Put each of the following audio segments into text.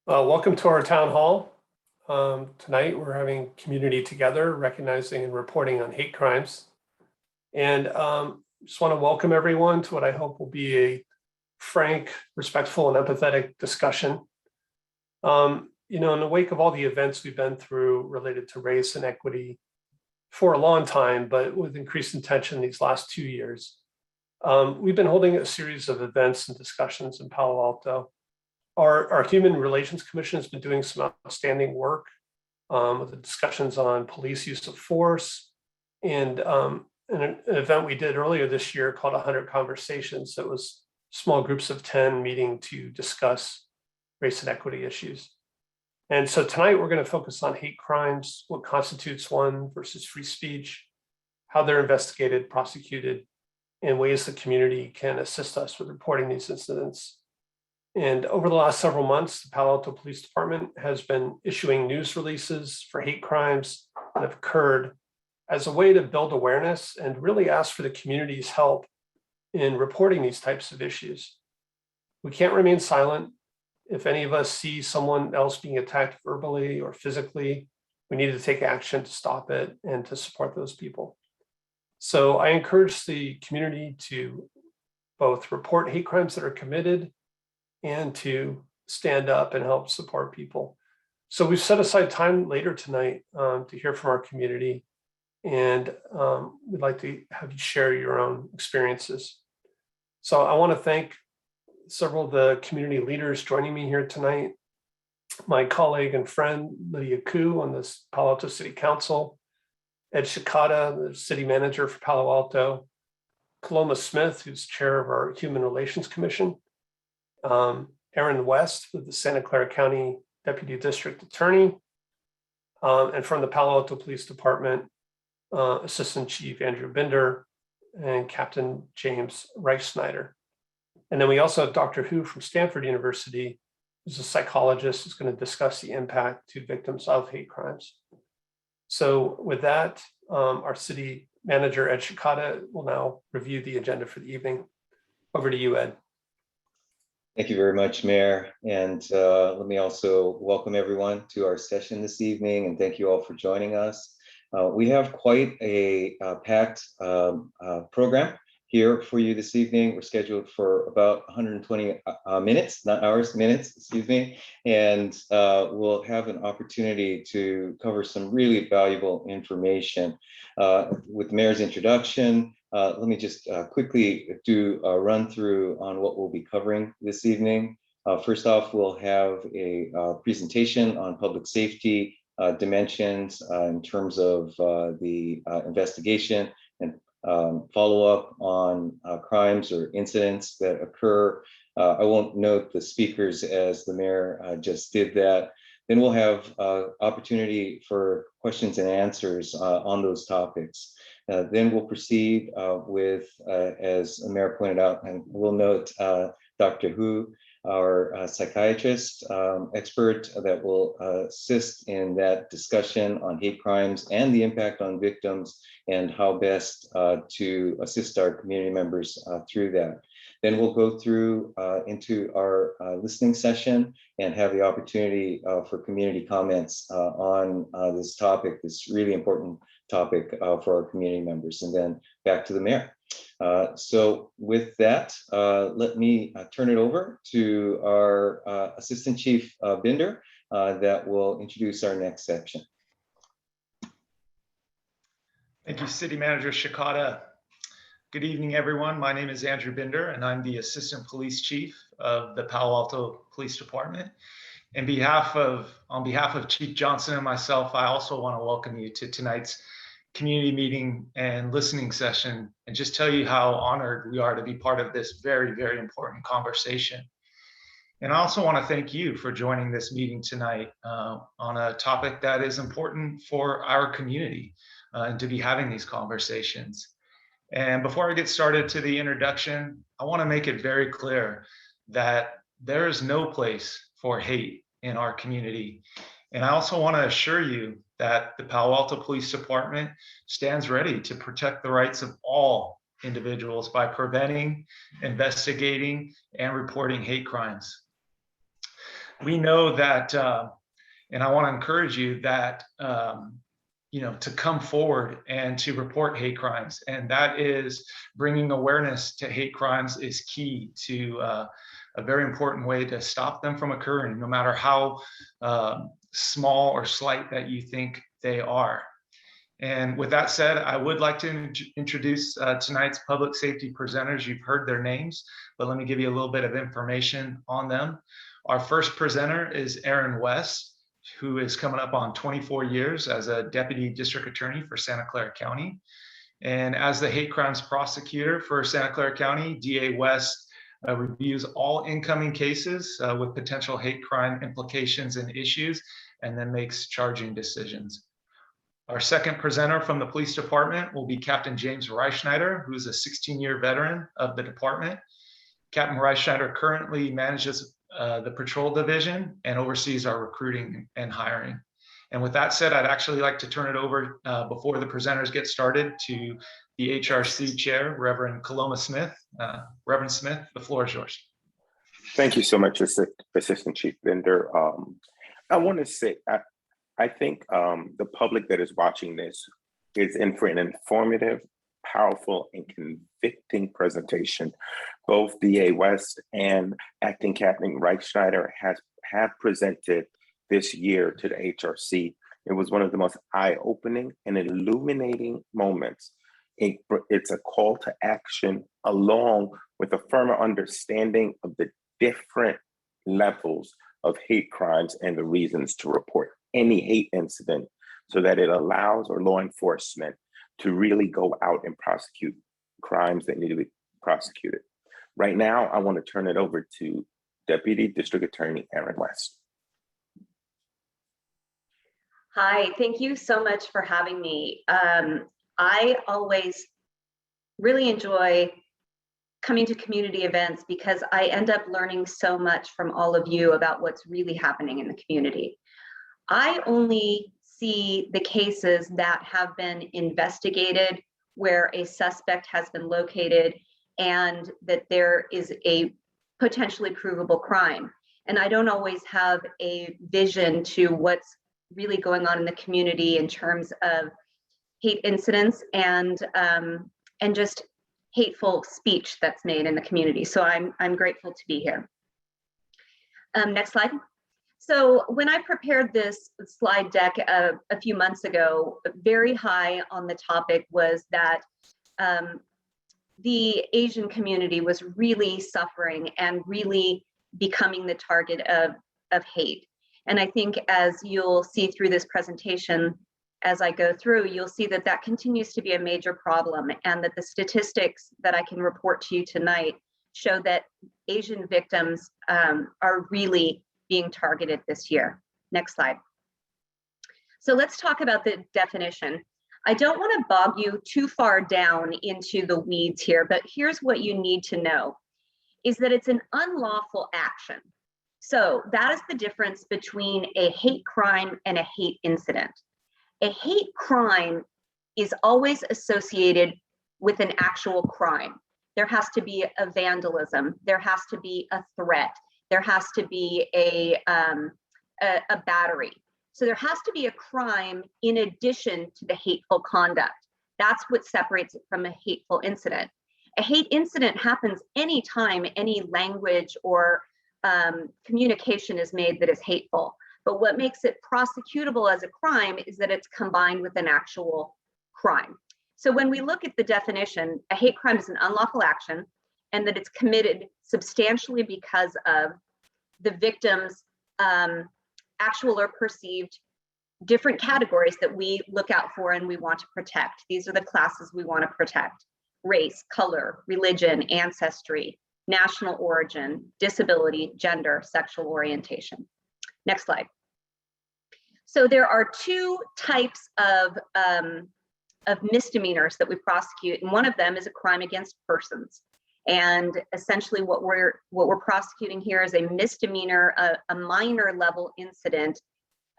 Welcome to our town hall. Tonight we're having community together, recognizing and reporting on hate crimes. And just want to welcome everyone to what I hope will be a frank, respectful, and empathetic discussion. In the wake of all the events we've been through related to race and equity for a long time, but with increased attention these last 2 years, we've been holding a series of events and discussions in Palo Alto. Our Human Relations Commission has been doing some outstanding work with the discussions on police use of force, and an event we did earlier this year called 100 Conversations. That was small groups of 10 meeting to discuss race and equity issues. And so tonight we're going to focus on hate crimes, what constitutes one versus free speech, how they're investigated, prosecuted, and ways the community can assist us with reporting these incidents. And over the last several months, the Palo Alto Police Department has been issuing news releases for hate crimes that have occurred as a way to build awareness and really ask for the community's help in reporting these types of issues. We can't remain silent. If any of us see someone else being attacked verbally or physically, we need to take action to stop it and to support those people. So I encourage the community to both report hate crimes that are committed and to stand up and help support people. So we've set aside time later tonight to hear from our community, and we'd like to have you share your own experiences. So I want to thank several of the community leaders joining me here tonight. My colleague and friend, Lydia Koo on the Palo Alto City Council, Ed Shikata, the city manager for Palo Alto, Paloma Smith, who's chair of our Human Relations Commission, Rona West with the Santa Clara County Deputy District Attorney, and from the Palo Alto Police Department, Assistant Chief Andrew Binder and Captain James Reichsnyder. And then we also have Dr. Hu from Stanford University, who's a psychologist who's going to discuss the impact to victims of hate crimes. So with that, our city manager, Ed Shikata, will now review the agenda for the evening. Over to you, Ed. Thank you very much, Mayor. And let me also welcome everyone to our session this evening, and thank you all for joining us. We have quite a packed program here for you this evening. We're scheduled for about 120 minutes, not hours, minutes, excuse me. And we'll have an opportunity to cover some really valuable information. With the Mayor's introduction, let me just quickly do a run through on what we'll be covering this evening. First off, we'll have a presentation on public safety dimensions in terms of the investigation and follow up on crimes or incidents that occur. I won't note the speakers as the Mayor just did that. Then we'll have opportunity for questions and answers on those topics. Then we'll proceed with, as the Mayor pointed out, and we'll note Dr. Hu, our psychiatrist expert that will assist in that discussion on hate crimes and the impact on victims and how best to assist our community members through that. Then we'll go through into our listening session and have the opportunity for community comments on this topic, this really important topic for our community members, and then back to the Mayor. So with that, let me turn it over to our Assistant Chief Binder that will introduce our next section. Thank you, City Manager Shikata. Good evening, everyone. My name is Andrew Binder, and I'm the Assistant Police Chief of the Palo Alto Police Department. On behalf of Chief Johnson and myself, I also want to welcome you to tonight's community meeting and listening session, and just tell you how honored we are to be part of this very, very important conversation. And I also want to thank you for joining this meeting tonight on a topic that is important for our community and to be having these conversations. And before I get started to the introduction, I want to make it very clear that there is no place for hate in our community. And I also want to assure you that the Palo Alto Police Department stands ready to protect the rights of all individuals by preventing, investigating, and reporting hate crimes. we know that, and I want to encourage you that, to come forward and to report hate crimes. And that is bringing awareness to hate crimes is key to a very important way to stop them from occurring, no matter how small or slight that you think they are. And with that said, I would like to introduce tonight's public safety presenters. You've heard their names, but let me give you a little bit of information on them. Our first presenter is Rona West, who is coming up on 24 years as a deputy district attorney for Santa Clara County. And as the hate crimes prosecutor for Santa Clara County, DA West reviews all incoming cases with potential hate crime implications and issues, and then makes charging decisions. Our second presenter from the police department will be Captain James Reichschneider, who is a 16-year veteran of the department. Captain Reichschneider currently manages the patrol division and oversees our recruiting and hiring. And with that said, I'd actually like to turn it over before the presenters get started to the HRC chair, Reverend Coloma Smith. Reverend Smith, the floor is yours. Thank you so much, Assistant Chief Bender. I want to say, I think the public that is watching this is in for an informative, powerful, and convicting presentation. Both DA West and Acting Captain Reichschneider have presented this year to the HRC. It was one of the most eye-opening and illuminating moments. It's a call to action along with a firmer understanding of the different levels of hate crimes and the reasons to report any hate incident, so that it allows our law enforcement to really go out and prosecute crimes that need to be prosecuted. Right now, I want to turn it over to Deputy District Attorney Rona West. Hi, thank you so much for having me. I always really enjoy coming to community events because I end up learning so much from all of you about what's really happening in the community. I only see the cases that have been investigated, where a suspect has been located and that there is a potentially provable crime. And I don't always have a vision to what's really going on in the community in terms of hate incidents and just hateful speech that's made in the community. So I'm grateful to be here. Next slide. So when I prepared this slide deck a few months ago, very high on the topic was that the Asian community was really suffering and really becoming the target of hate. And I think as you'll see through this presentation, as I go through, you'll see that that continues to be a major problem, and that the statistics that I can report to you tonight show that Asian victims are really being targeted this year. Next slide. So let's talk about the definition. I don't want to bog you too far down into the weeds here, but here's what you need to know, is that it's an unlawful action. So that is the difference between a hate crime and a hate incident. A hate crime is always associated with an actual crime. There has to be a vandalism, there has to be a threat, there has to be a battery. So there has to be a crime in addition to the hateful conduct. That's what separates it from a hateful incident. A hate incident happens anytime any language or communication is made that is hateful. But what makes it prosecutable as a crime is that it's combined with an actual crime. So when we look at the definition, a hate crime is an unlawful action, and that it's committed substantially because of the victim's actual or perceived different categories that we look out for and we want to protect. These are the classes we want to protect: race, color, religion, ancestry, national origin, disability, gender, sexual orientation. Next slide. So there are two types of misdemeanors that we prosecute, and one of them is a crime against persons. And essentially what we're prosecuting here is a misdemeanor, a minor level incident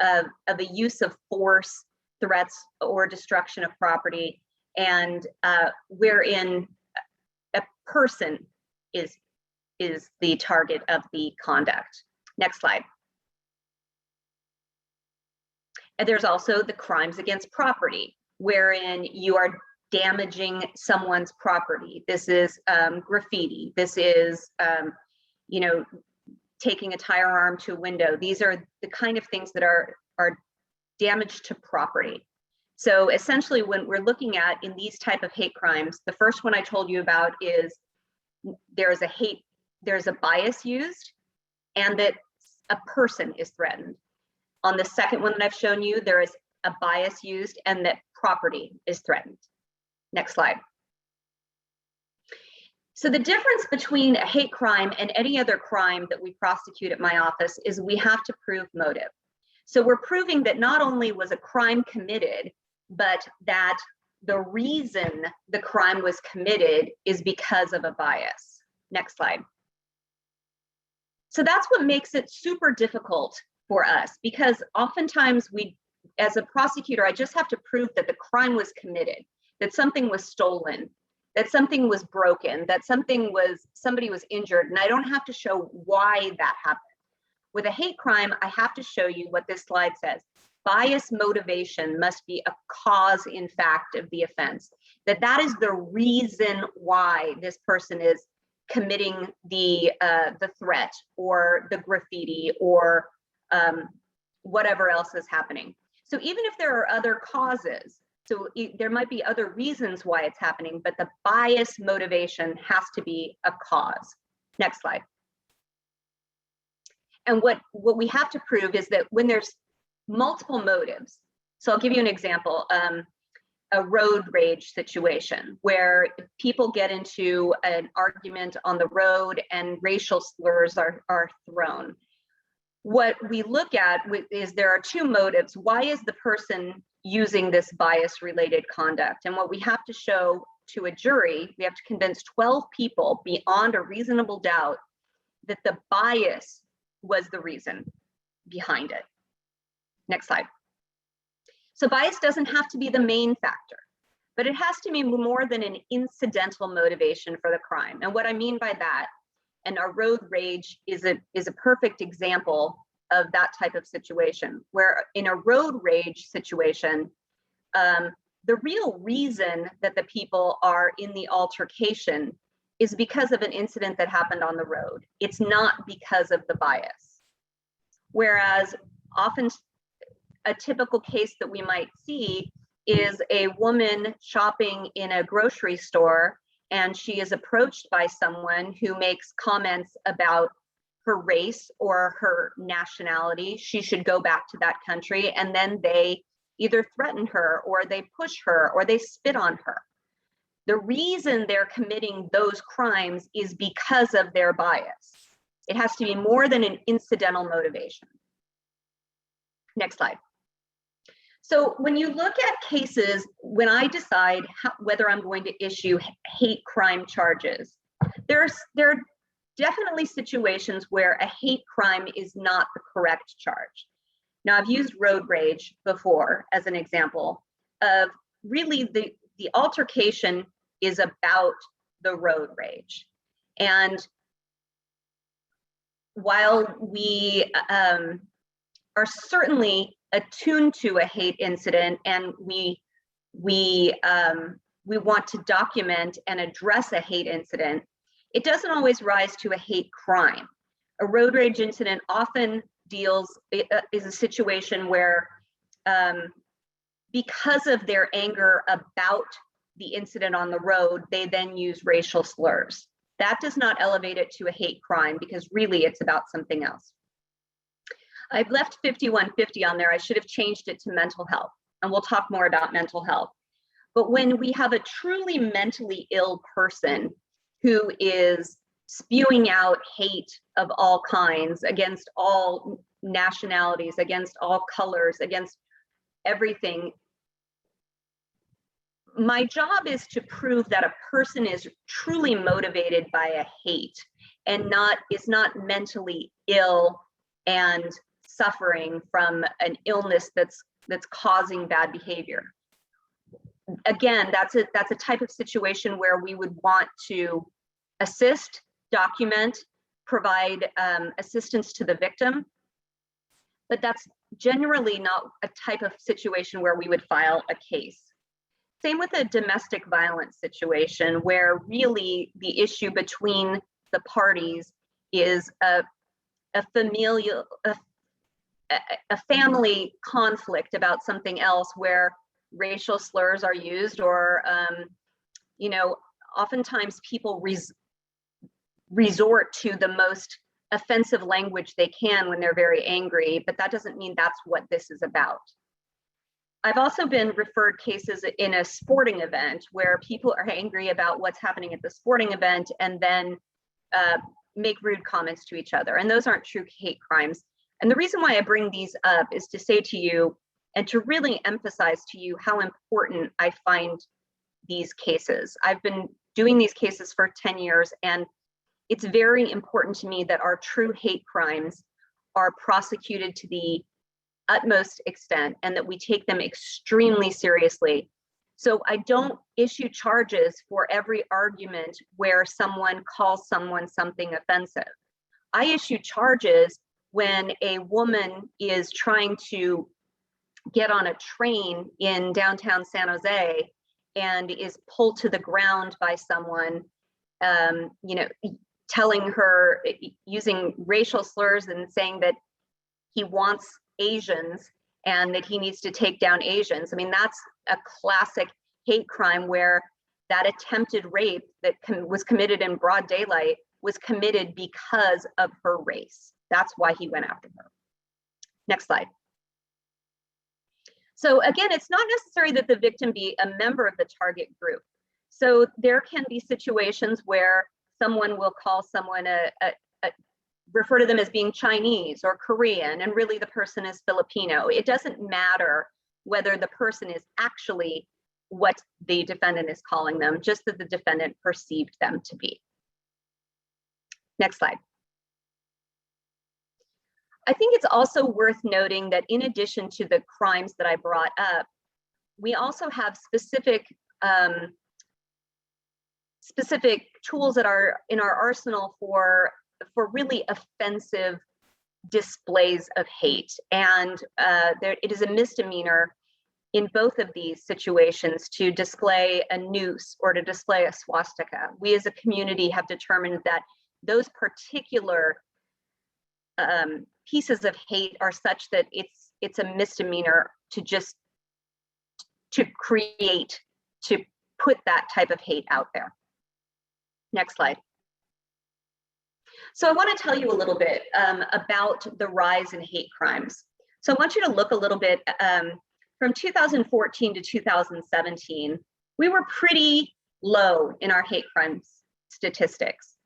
of a use of force, threats, or destruction of property, and wherein a person is the target of the conduct. Next slide. And there's also the crimes against property, wherein you are damaging someone's property. This is graffiti. This is, you know, taking a firearm to a window. These are the kind of things that are damage to property. So essentially, when we're looking at in these type of hate crimes, the first one I told you about is there's a bias used, and that a person is threatened. On the second one that I've shown you, there is a bias used and that property is threatened. Next slide. So the difference between a hate crime and any other crime that we prosecute at my office is we have to prove motive. So we're proving that not only was a crime committed, but that the reason the crime was committed is because of a bias. Next slide. So that's what makes it super difficult for us, because oftentimes we, as a prosecutor, I just have to prove that the crime was committed, that something was stolen, that something was broken, that somebody was injured, and I don't have to show why that happened. With a hate crime, I have to show you what this slide says. Bias motivation must be a cause in fact of the offense, that is the reason why this person is committing the threat or the graffiti or whatever else is happening. So even if there are other causes, so there might be other reasons why it's happening, but the bias motivation has to be a cause. Next slide. And what we have to prove is that when there's multiple motives, so I'll give you an example, a road rage situation where people get into an argument on the road and racial slurs are thrown. What we look at is there are two motives. Why is the person using this bias related conduct? And what we have to show to a jury, we have to convince 12 people beyond a reasonable doubt that the bias was the reason behind it. Next slide. So bias doesn't have to be the main factor, but it has to be more than an incidental motivation for the crime. And what I mean by that, and our road rage is a perfect example of that type of situation, where in a road rage situation, the real reason that the people are in the altercation is because of an incident that happened on the road. It's not because of the bias. Whereas often a typical case that we might see is a woman shopping in a grocery store, and she is approached by someone who makes comments about her race or her nationality. She should go back to that country, and then they either threaten her or they push her or they spit on her. The reason they're committing those crimes is because of their bias. It has to be more than an incidental motivation. Next slide. So when you look at cases, when I decide whether I'm going to issue hate crime charges, there are definitely situations where a hate crime is not the correct charge. Now, I've used road rage before as an example of really the altercation is about the road rage. And while we are certainly attuned to a hate incident, and we want to document and address a hate incident, it doesn't always rise to a hate crime. A road rage incident often is a situation where because of their anger about the incident on the road, they then use racial slurs. That does not elevate it to a hate crime, because really it's about something else. I've left 5150 on there. I should have changed it to mental health, and we'll talk more about mental health. But when we have a truly mentally ill person who is spewing out hate of all kinds against all nationalities, against all colors, against everything, my job is to prove that a person is truly motivated by a hate and is not mentally ill and suffering from an illness that's causing bad behavior. Again, that's a type of situation where we would want to assist, document, provide assistance to the victim. but that's generally not a type of situation where we would file a case. Same with a domestic violence situation, where really the issue between the parties is a familial, a family conflict about something else where racial slurs are used, or oftentimes people resort to the most offensive language they can when they're very angry, but that doesn't mean that's what this is about. I've also been referred cases in a sporting event where people are angry about what's happening at the sporting event and then make rude comments to each other. And those aren't true hate crimes. And the reason why I bring these up is to say to you and to really emphasize to you how important I find these cases. I've been doing these cases for 10 years, and it's very important to me that our true hate crimes are prosecuted to the utmost extent and that we take them extremely seriously. So I don't issue charges for every argument where someone calls someone something offensive. I issue charges when a woman is trying to get on a train in downtown San Jose and is pulled to the ground by someone, telling her, using racial slurs and saying that he wants Asians and that he needs to take down Asians. I mean, that's a classic hate crime where that attempted rape that was committed in broad daylight was committed because of her race. That's why he went after her. Next slide. So again, it's not necessary that the victim be a member of the target group. So there can be situations where someone will call someone refer to them as being Chinese or Korean, and really the person is Filipino. It doesn't matter whether the person is actually what the defendant is calling them, just that the defendant perceived them to be. Next slide. I think it's also worth noting that in addition to the crimes that I brought up, we also have specific tools that are in our arsenal for really offensive displays of hate. And it is a misdemeanor in both of these situations to display a noose or to display a swastika. We as a community have determined that those particular pieces of hate are such that it's a misdemeanor to put that type of hate out there. Next slide. So I want to tell you a little bit about the rise in hate crimes. So I want you to look a little bit from 2014 to 2017, we were pretty low in our hate crimes statistics.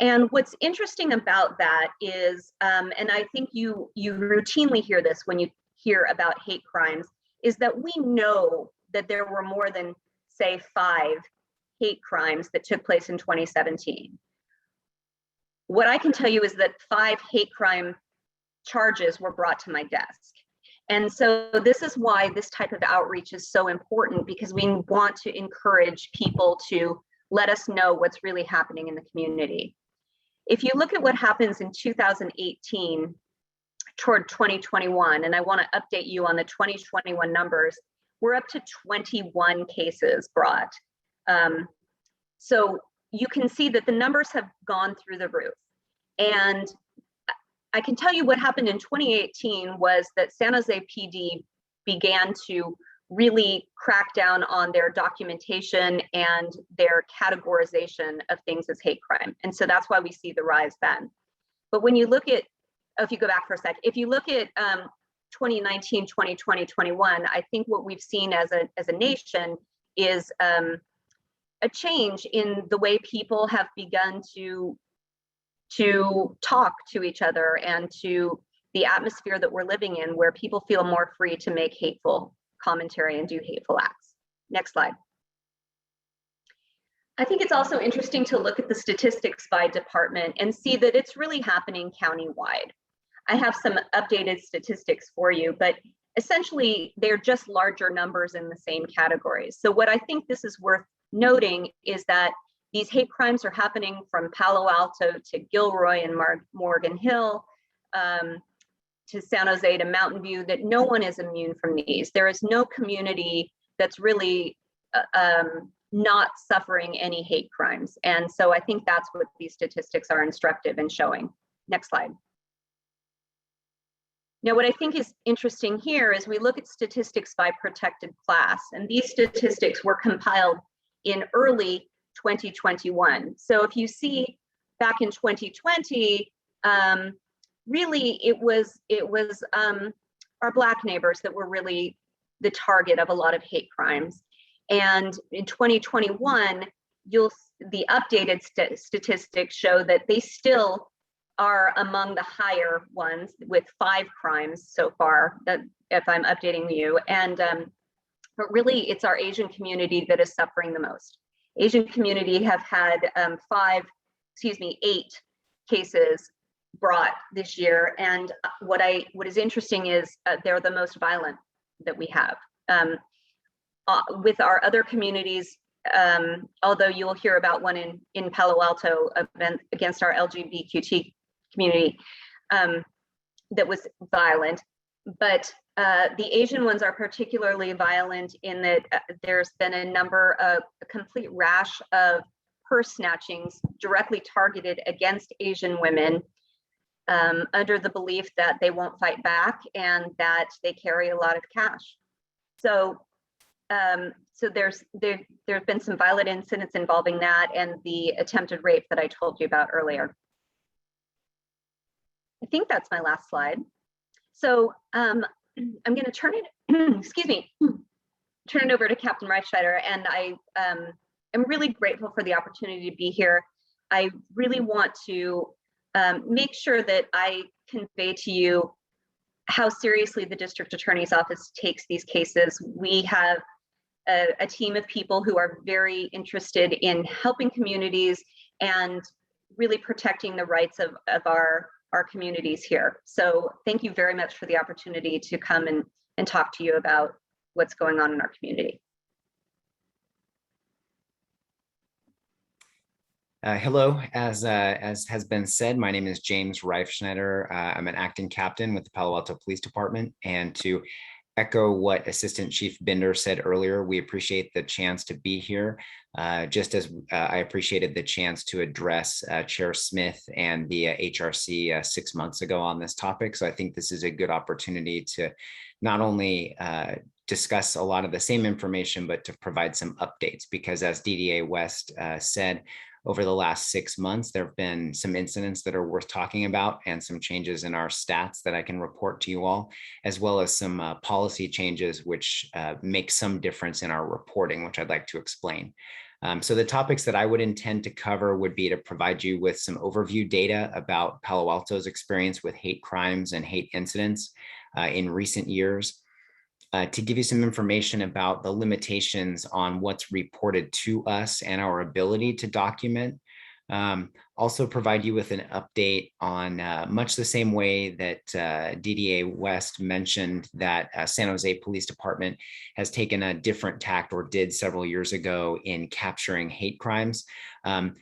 And what's interesting about that is, and I think you routinely hear this when you hear about hate crimes, is that we know that there were more than, say, 5 hate crimes that took place in 2017. What I can tell you is that 5 hate crime charges were brought to my desk. And so this is why this type of outreach is so important, because we want to encourage people to let us know what's really happening in the community. If you look at what happens in 2018 toward 2021, and I want to update you on the 2021 numbers, we're up to 21 cases brought. So you can see that the numbers have gone through the roof. And I can tell you what happened in 2018 was that San Jose PD began to really crack down on their documentation and their categorization of things as hate crime. And so that's why we see the rise then. But when you look at, if you go back for a sec, if you look at 2019, 2020, 21, I think what we've seen as a nation is a change in the way people have begun to talk to each other and to the atmosphere that we're living in, where people feel more free to make hateful commentary and do hateful acts. Next slide. I think it's also interesting to look at the statistics by department and see that it's really happening countywide. I have some updated statistics for you, but essentially they're just larger numbers in the same categories. So what I think this is worth noting is that these hate crimes are happening from Palo Alto to Gilroy and Morgan Hill, San Jose to Mountain View, that no one is immune from these. There is no community that's really not suffering any hate crimes. And so I think that's what these statistics are instructive in showing. Next slide. Now, what I think is interesting here is we look at statistics by protected class, and these statistics were compiled in early 2021. So if you see back in 2020, really it was our Black neighbors that were really the target of a lot of hate crimes. And in 2021, the updated statistics show that they still are among the higher ones, with 5 crimes so far, that if I'm updating you. And but really it's our Asian community that is suffering the most. Asian community have had 8 cases brought this year. And what is interesting is they're the most violent that we have. With our other communities, although you'll hear about one in Palo Alto against our LGBTQ community that was violent, but the Asian ones are particularly violent in that there's been a complete rash of purse snatchings directly targeted against Asian women under the belief that they won't fight back and that they carry a lot of cash. So there's been some violent incidents involving that and the attempted rape that I told you about earlier. I think that's my last slide. So I'm going to turn it, excuse me, turn it over to Captain Reifschneider, and I am really grateful for the opportunity to be here. I really want to make sure that I convey to you how seriously the District Attorney's Office takes these cases. We have a team of people who are very interested in helping communities and really protecting the rights of our communities here. So thank you very much for the opportunity to come and talk to you about what's going on in our community. Hello, as has been said, my name is James Reifschneider. I'm an acting captain with the Palo Alto Police Department, and to echo what Assistant Chief Binder said earlier, we appreciate the chance to be here, just as I appreciated the chance to address Chair Smith and the HRC 6 months ago on this topic. So I think this is a good opportunity to not only discuss a lot of the same information, but to provide some updates, because as DDA West said, over the last 6 months, there have been some incidents that are worth talking about and some changes in our stats that I can report to you all, as well as some policy changes which make some difference in our reporting, which I'd like to explain. So the topics that I would intend to cover would be to provide you with some overview data about Palo Alto's experience with hate crimes and hate incidents in recent years, to give you some information about the limitations on what's reported to us and our ability to document. Also provide you with an update on much the same way that DDA West mentioned that San Jose Police Department has taken a different tact, or did several years ago, in capturing hate crimes.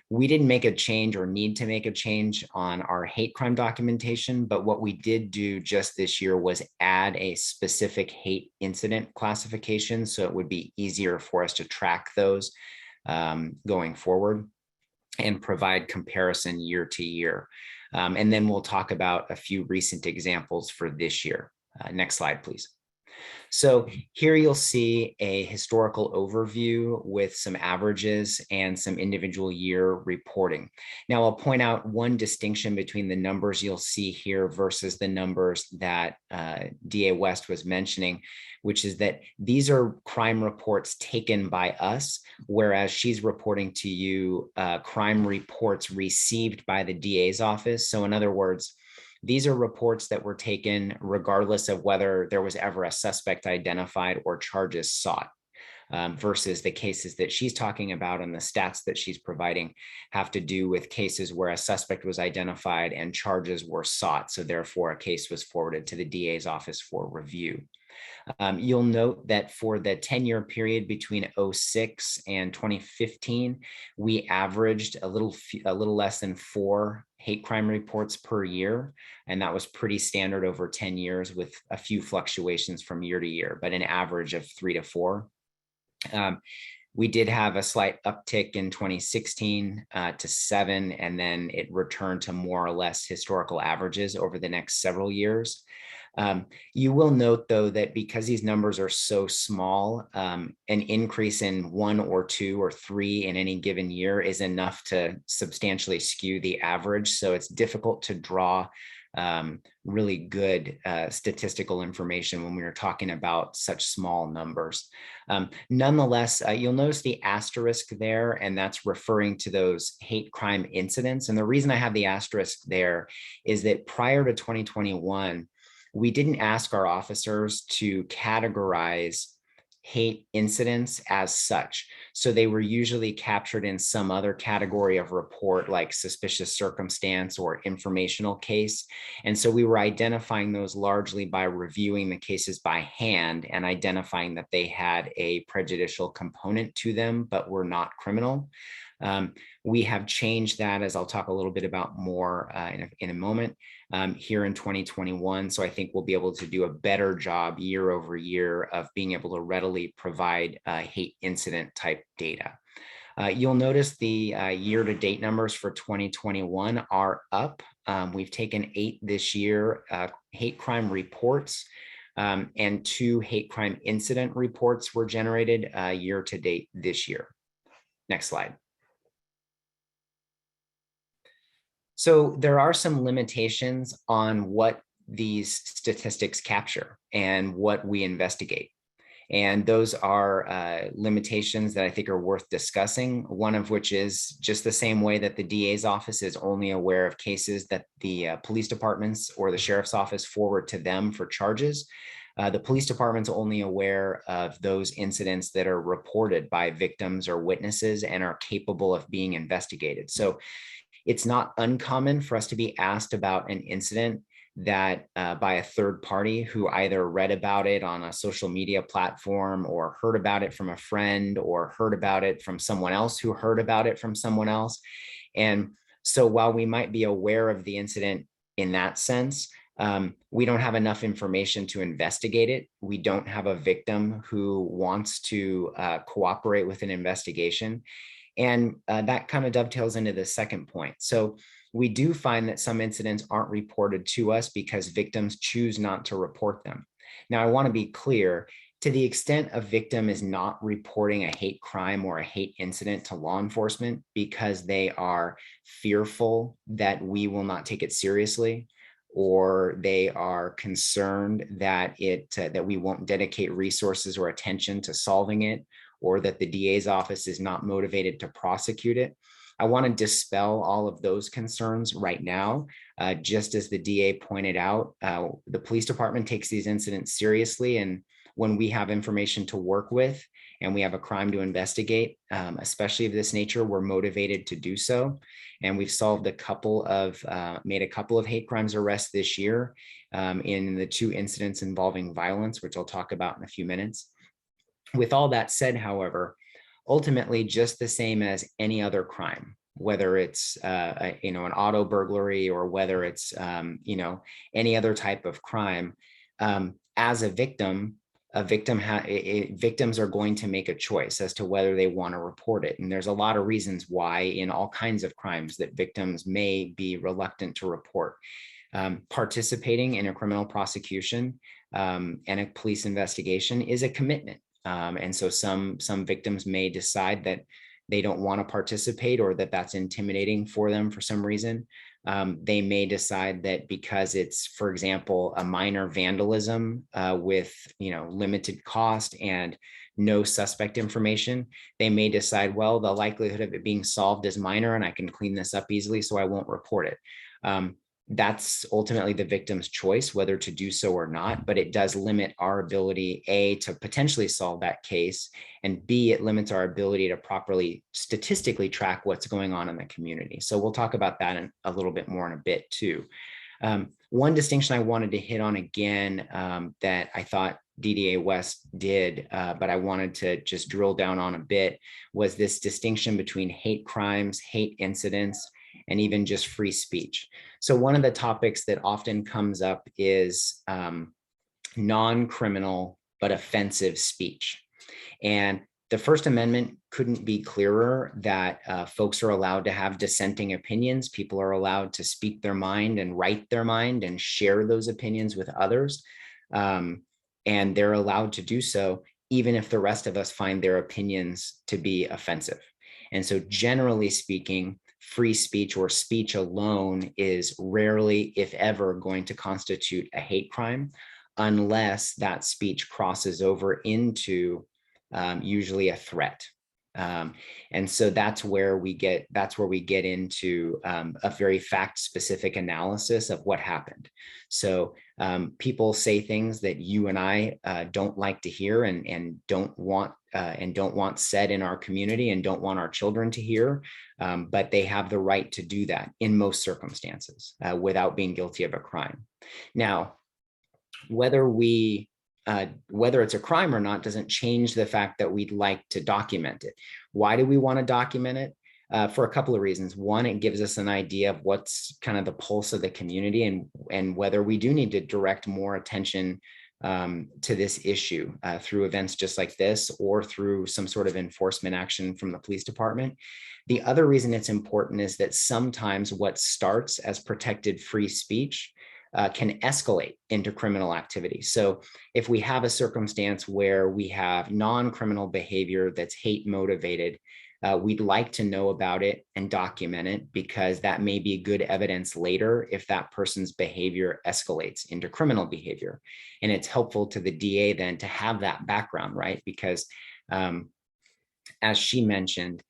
We didn't make a change or need to make a change on our hate crime documentation, but what we did do just this year was add a specific hate incident classification, so it would be easier for us to track those going forward and provide comparison year to year. And then we'll talk about a few recent examples for this year. Next slide, please. So here you'll see a historical overview with some averages and some individual year reporting. Now I'll point out one distinction between the numbers you'll see here versus the numbers that DA West was mentioning, which is that these are crime reports taken by us, whereas she's reporting to you crime reports received by the DA's office. So in other words, these are reports that were taken regardless of whether there was ever a suspect identified or charges sought, versus the cases that she's talking about and the stats that she's providing have to do with cases where a suspect was identified and charges were sought. So therefore, a case was forwarded to the DA's office for review. You'll note that for the 10-year period between 2006 and 2015, we averaged a little less than 4 hate crime reports per year. And that was pretty standard over 10 years with a few fluctuations from year to year, but an average of 3 to 4. We did have a slight uptick in 2016 to 7, and then it returned to more or less historical averages over the next several years. You will note, though, that because these numbers are so small, an increase in 1 or 2 or 3 in any given year is enough to substantially skew the average. So it's difficult to draw really good statistical information when we are talking about such small numbers. Nonetheless, you'll notice the asterisk there, and that's referring to those hate crime incidents. And the reason I have the asterisk there is that prior to 2021, we didn't ask our officers to categorize hate incidents as such. So they were usually captured in some other category of report, like suspicious circumstance or informational case. And so we were identifying those largely by reviewing the cases by hand and identifying that they had a prejudicial component to them, but were not criminal. We have changed that, as I'll talk a little bit about more in a moment, here in 2021. So I think we'll be able to do a better job year over year of being able to readily provide hate incident type data. You'll notice the year-to-date numbers for 2021 are up. We've taken 8 this year hate crime reports, and 2 hate crime incident reports were generated year-to-date this year. Next slide. So there are some limitations on what these statistics capture and what we investigate. And those are limitations that I think are worth discussing, one of which is just the same way that the DA's office is only aware of cases that the police departments or the sheriff's office forward to them for charges. The police department's only aware of those incidents that are reported by victims or witnesses and are capable of being investigated. So it's not uncommon for us to be asked about an incident that by a third party who either read about it on a social media platform or heard about it from a friend or heard about it from someone else who heard about it from someone else. And so while we might be aware of the incident in that sense, we don't have enough information to investigate it. We don't have a victim who wants to cooperate with an investigation. And that kind of dovetails into the second point. So we do find that some incidents aren't reported to us because victims choose not to report them. Now, I want to be clear, to the extent a victim is not reporting a hate crime or a hate incident to law enforcement because they are fearful that we will not take it seriously, or they are concerned that that we won't dedicate resources or attention to solving it, or that the DA's office is not motivated to prosecute it, I want to dispel all of those concerns right now. Just as the DA pointed out, the police department takes these incidents seriously, and when we have information to work with and we have a crime to investigate, especially of this nature, we're motivated to do so. And we've solved made a couple of hate crimes arrests this year in the 2 incidents involving violence, which I'll talk about in a few minutes. With all that said, however, ultimately just the same as any other crime, whether it's an auto burglary or whether it's any other type of crime, as a victim, victims are going to make a choice as to whether they want to report it. And there's a lot of reasons why in all kinds of crimes that victims may be reluctant to report. Participating in a criminal prosecution and a police investigation is a commitment. And so some victims may decide that they don't want to participate, or that that's intimidating for them for some reason. They may decide that because it's, for example, a minor vandalism with limited cost and no suspect information, they may decide, well, the likelihood of it being solved is minor and I can clean this up easily, so I won't report it. That's ultimately the victim's choice whether to do so or not, but it does limit our ability, A, to potentially solve that case, and B, it limits our ability to properly statistically track what's going on in the community. So we'll talk about that a little bit more in a bit too. One distinction I wanted to hit on again that I thought DDA West did, but I wanted to just drill down on a bit, was this distinction between hate crimes, hate incidents, and even just free speech. So one of the topics that often comes up is non-criminal but offensive speech. And the First Amendment couldn't be clearer that folks are allowed to have dissenting opinions. People are allowed to speak their mind and write their mind and share those opinions with others. And they're allowed to do so, even if the rest of us find their opinions to be offensive. And so generally speaking, free speech or speech alone is rarely, if ever, going to constitute a hate crime, unless that speech crosses over into usually a threat. And so that's where we get into a very fact-specific analysis of what happened. So people say things that you and I don't like to hear and don't want said in our community and don't want our children to hear, but they have the right to do that in most circumstances without being guilty of a crime. Now, whether it's a crime or not doesn't change the fact that we'd like to document it. Why do we want to document it? For a couple of reasons. One, it gives us an idea of what's kind of the pulse of the community and whether we do need to direct more attention to this issue through events just like this or through some sort of enforcement action from the police department. The other reason it's important is that sometimes what starts as protected free speech can escalate into criminal activity. So if we have a circumstance where we have non-criminal behavior that's hate motivated, we'd like to know about it and document it because that may be good evidence later if that person's behavior escalates into criminal behavior. And it's helpful to the DA then to have that background, right? Because as she mentioned,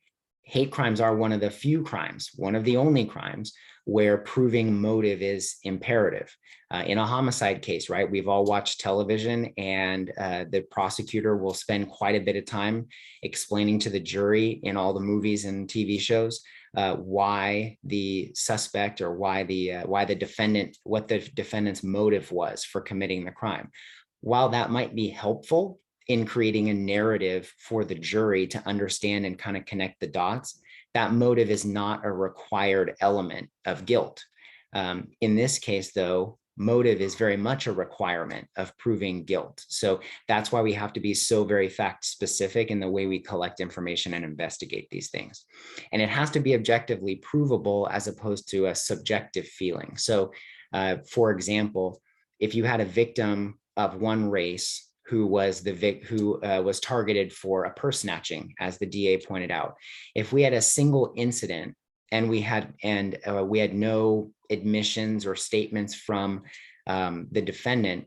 hate crimes are one of the few crimes, one of the only crimes where proving motive is imperative. In a homicide case, right, we've all watched television and the prosecutor will spend quite a bit of time explaining to the jury in all the movies and TV shows why the suspect or what the defendant's motive was for committing the crime. While that might be helpful in creating a narrative for the jury to understand and kind of connect the dots, that motive is not a required element of guilt. In this case, though, motive is very much a requirement of proving guilt. So that's why we have to be so very fact specific in the way we collect information and investigate these things. And it has to be objectively provable as opposed to a subjective feeling. So for example, if you had a victim of one race who was targeted for a purse snatching, as the DA pointed out. If we had a single incident and we had no admissions or statements from the defendant,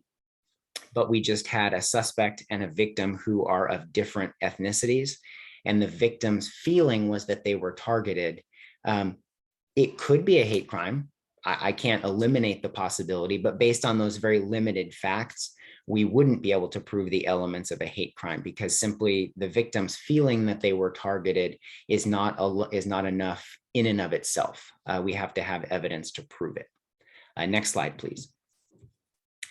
but we just had a suspect and a victim who are of different ethnicities, and the victim's feeling was that they were targeted, it could be a hate crime. I can't eliminate the possibility, but based on those very limited facts, we wouldn't be able to prove the elements of a hate crime because simply the victim's feeling that they were targeted is not enough in and of itself. We have to have evidence to prove it. Next slide, please.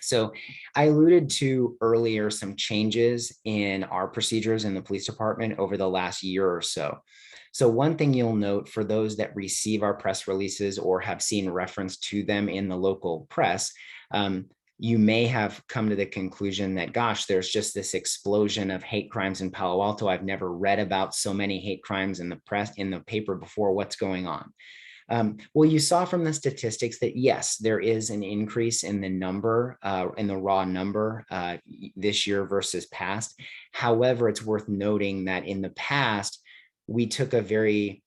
So I alluded to earlier some changes in our procedures in the police department over the last year or so. So one thing you'll note for those that receive our press releases or have seen reference to them in the local press, you may have come to the conclusion that, gosh, there's just this explosion of hate crimes in Palo Alto. I've never read about so many hate crimes in the press, in the paper before. What's going on? Well, you saw from the statistics that yes, there is an increase in the number, in the raw number this year versus past. However, it's worth noting that in the past, we took a very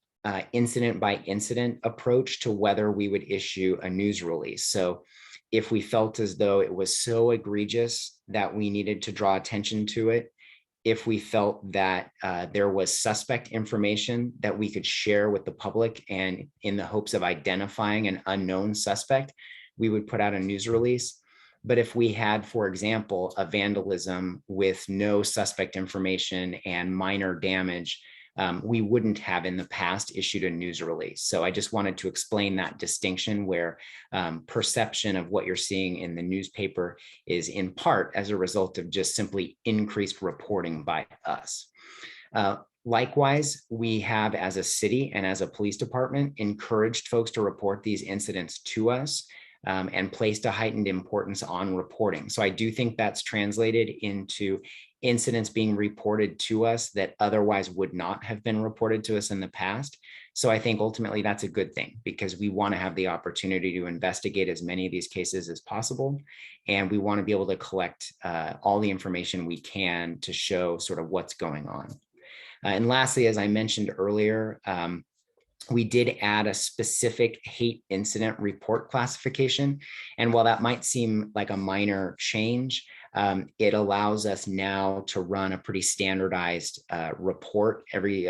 incident by incident approach to whether we would issue a news release. So if we felt as though it was so egregious that we needed to draw attention to it, if we felt that there was suspect information that we could share with the public and in the hopes of identifying an unknown suspect, we would put out a news release. But if we had, for example, a vandalism with no suspect information and minor damage, we wouldn't have in the past issued a news release. So I just wanted to explain that distinction where perception of what you're seeing in the newspaper is in part as a result of just simply increased reporting by us. Likewise, we have, as a city and as a police department, encouraged folks to report these incidents to us, and placed a heightened importance on reporting. So I do think that's translated into incidents being reported to us that otherwise would not have been reported to us in the past. So I think ultimately that's a good thing, because we want to have the opportunity to investigate as many of these cases as possible. And we want to be able to collect all the information we can to show sort of what's going on. And lastly, as I mentioned earlier, we did add a specific hate incident report classification. And while that might seem like a minor change, it allows us now to run a pretty standardized report every,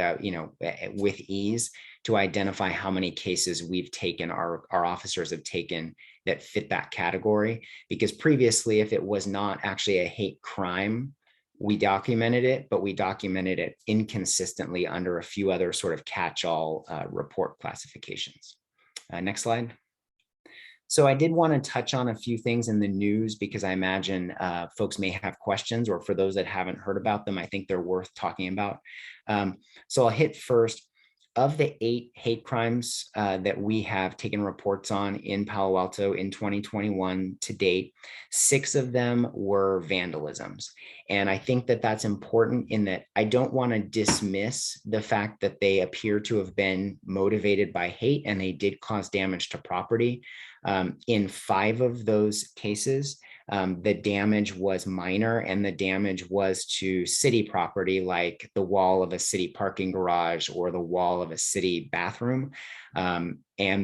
with ease, to identify how many cases we've taken, our officers have taken that fit that category. Because previously, if it was not actually a hate crime, we documented it, but we documented it inconsistently under a few other sort of catch-all report classifications. Next slide. So I did want to touch on a few things in the news, because I imagine folks may have questions, or for those that haven't heard about them, I think they're worth talking about. So I'll hit first. Of the 8 hate crimes that we have taken reports on in Palo Alto in 2021 to date, 6 of them were vandalisms. And I think that that's important, in that I don't want to dismiss the fact that they appear to have been motivated by hate, and they did cause damage to property. In 5 of those cases, the damage was minor, and the damage was to city property, like the wall of a city parking garage or the wall of a city bathroom. And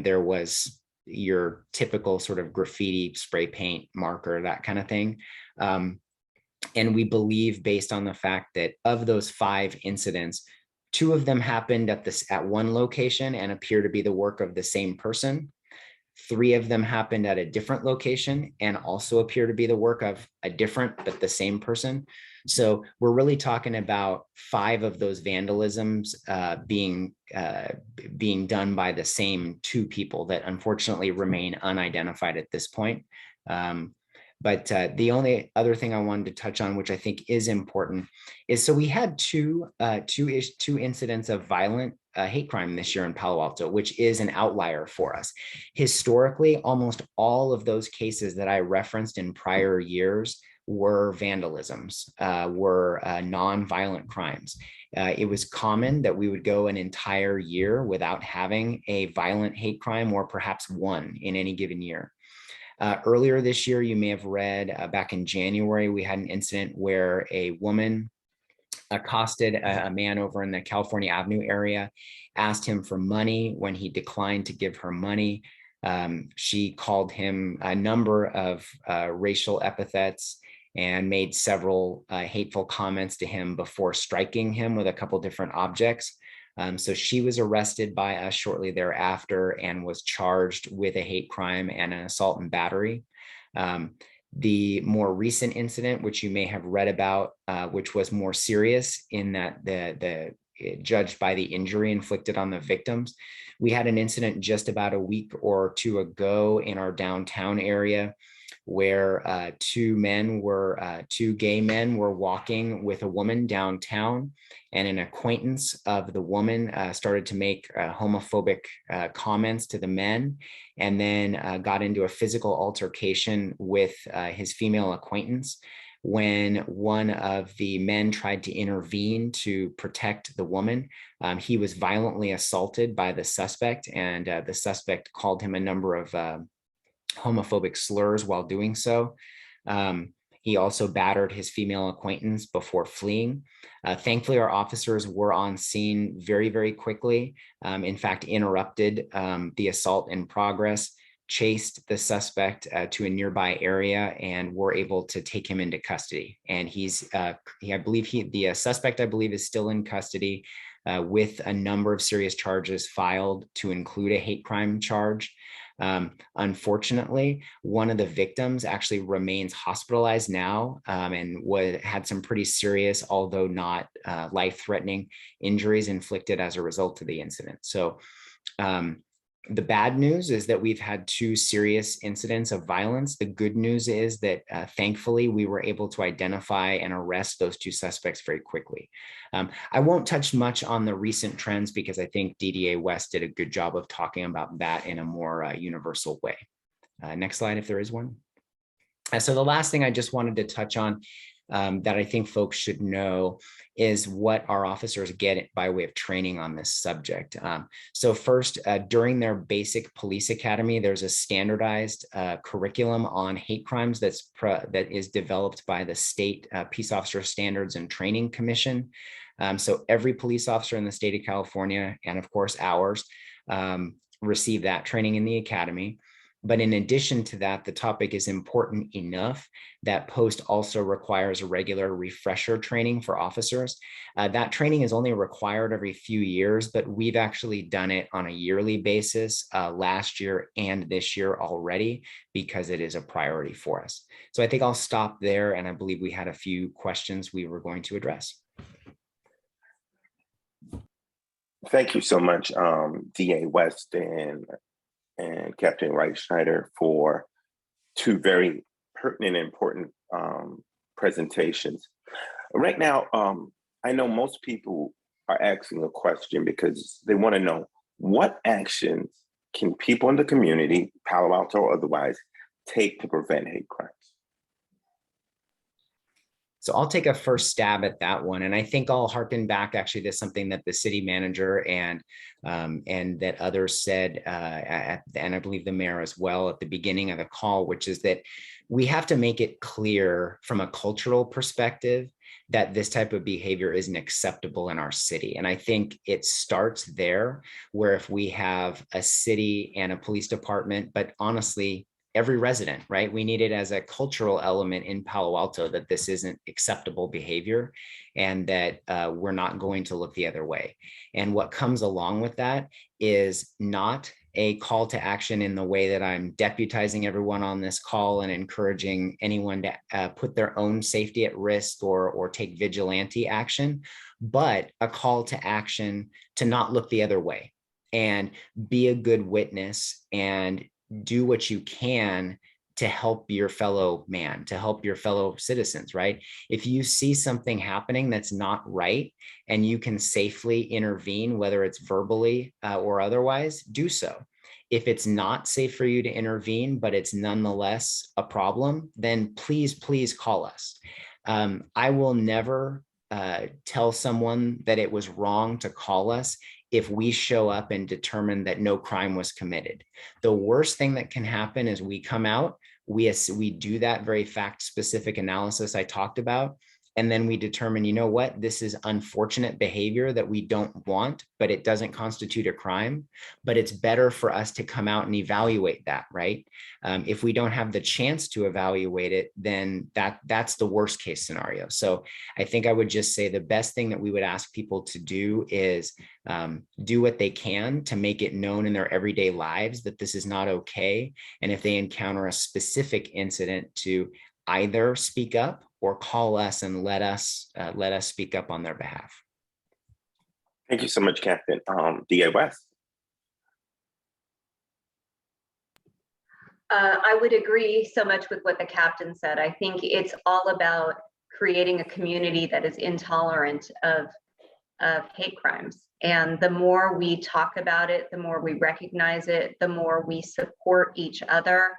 there was your typical sort of graffiti, spray paint, marker, that kind of thing. And we believe, based on the fact that of those 5 incidents, 2 of them happened at one location and appear to be the work of the same person. 3 of them happened at a different location and also appear to be the work of a different but the same person. So we're really talking about 5 of those vandalisms being done by the same 2 people that unfortunately remain unidentified at this point. But the only other thing I wanted to touch on, which I think is important, is so we had two incidents of violent hate crime this year in Palo Alto, which is an outlier for us. Historically, almost all of those cases that I referenced in prior years were vandalisms, were non-violent crimes. It was common that we would go an entire year without having a violent hate crime, or perhaps one in any given year. Earlier this year, you may have read back in January, we had an incident where a woman accosted a man over in the California Avenue area, asked him for money. When he declined to give her money, she called him a number of racial epithets and made several hateful comments to him before striking him with a couple different objects. So she was arrested by us shortly thereafter and was charged with a hate crime and an assault and battery. The more recent incident, which you may have read about, which was more serious in that the judged by the injury inflicted on the victims. We had an incident just about a week or 2 ago in our downtown area, where 2 gay men were walking with a woman downtown, and an acquaintance of the woman started to make homophobic comments to the men, and then got into a physical altercation with his female acquaintance. When one of the men tried to intervene to protect the woman, he was violently assaulted by the suspect, and the suspect called him a number of homophobic slurs while doing so. He also battered his female acquaintance before fleeing. Thankfully, our officers were on scene very, very quickly. In fact, interrupted the assault in progress, chased the suspect to a nearby area, and were able to take him into custody. And the suspect, I believe, is still in custody with a number of serious charges filed, to include a hate crime charge. Unfortunately, one of the victims actually remains hospitalized now, and had some pretty serious, although not life-threatening, injuries inflicted as a result of the incident. So The bad news is that we've had 2 serious incidents of violence. The good news is that thankfully we were able to identify and arrest those 2 suspects very quickly. I won't touch much on the recent trends because I think DDA West did a good job of talking about that in a more universal way. Next slide, if there is one. So the last thing I just wanted to touch on that I think folks should know is what our officers get by way of training on this subject. So first, during their basic police academy, there's a standardized curriculum on hate crimes that is developed by the State Peace Officer Standards and Training Commission. So every police officer in the state of California, and of course ours, receive that training in the academy. But in addition to that, the topic is important enough that POST also requires a regular refresher training for officers. That training is only required every few years, but we've actually done it on a yearly basis last year and this year already because it is a priority for us. So I think I'll stop there, and I believe we had a few questions we were going to address. Thank you so much, DA West and Captain Reifschneider, for 2 very pertinent and important presentations. Right now, I know most people are asking a question because they want to know what actions can people in the community, Palo Alto or otherwise, take to prevent hate crimes? So I'll take a first stab at that one. And I think I'll harken back actually to something that the city manager and that others said, and I believe the mayor as well at the beginning of the call, which is that we have to make it clear from a cultural perspective that this type of behavior isn't acceptable in our city. And I think it starts there, where if we have a city and a police department, but honestly, every resident, right? We need it as a cultural element in Palo Alto that this isn't acceptable behavior and that we're not going to look the other way. And what comes along with that is not a call to action in the way that I'm deputizing everyone on this call and encouraging anyone to put their own safety at risk or take vigilante action, but a call to action to not look the other way and be a good witness and do what you can to help your fellow man, to help your fellow citizens, right? If you see something happening that's not right and you can safely intervene, whether it's verbally or otherwise, do so. If it's not safe for you to intervene, but it's nonetheless a problem, then please call us. I will never tell someone that it was wrong to call us if we show up and determine that no crime was committed. The worst thing that can happen is we come out, we do that very fact-specific analysis I talked about, and then we determine, you know what, this is unfortunate behavior that we don't want, but it doesn't constitute a crime. But it's better for us to come out and evaluate that, right? If we don't have the chance to evaluate it, then that's the worst case scenario. So I think I would just say the best thing that we would ask people to do is do what they can to make it known in their everyday lives that this is not okay. And if they encounter a specific incident, to either speak up or call us and let us speak up on their behalf. Thank you so much, Captain. DA West. I would agree so much with what the captain said. I think it's all about creating a community that is intolerant of hate crimes. And the more we talk about it, the more we recognize it, the more we support each other,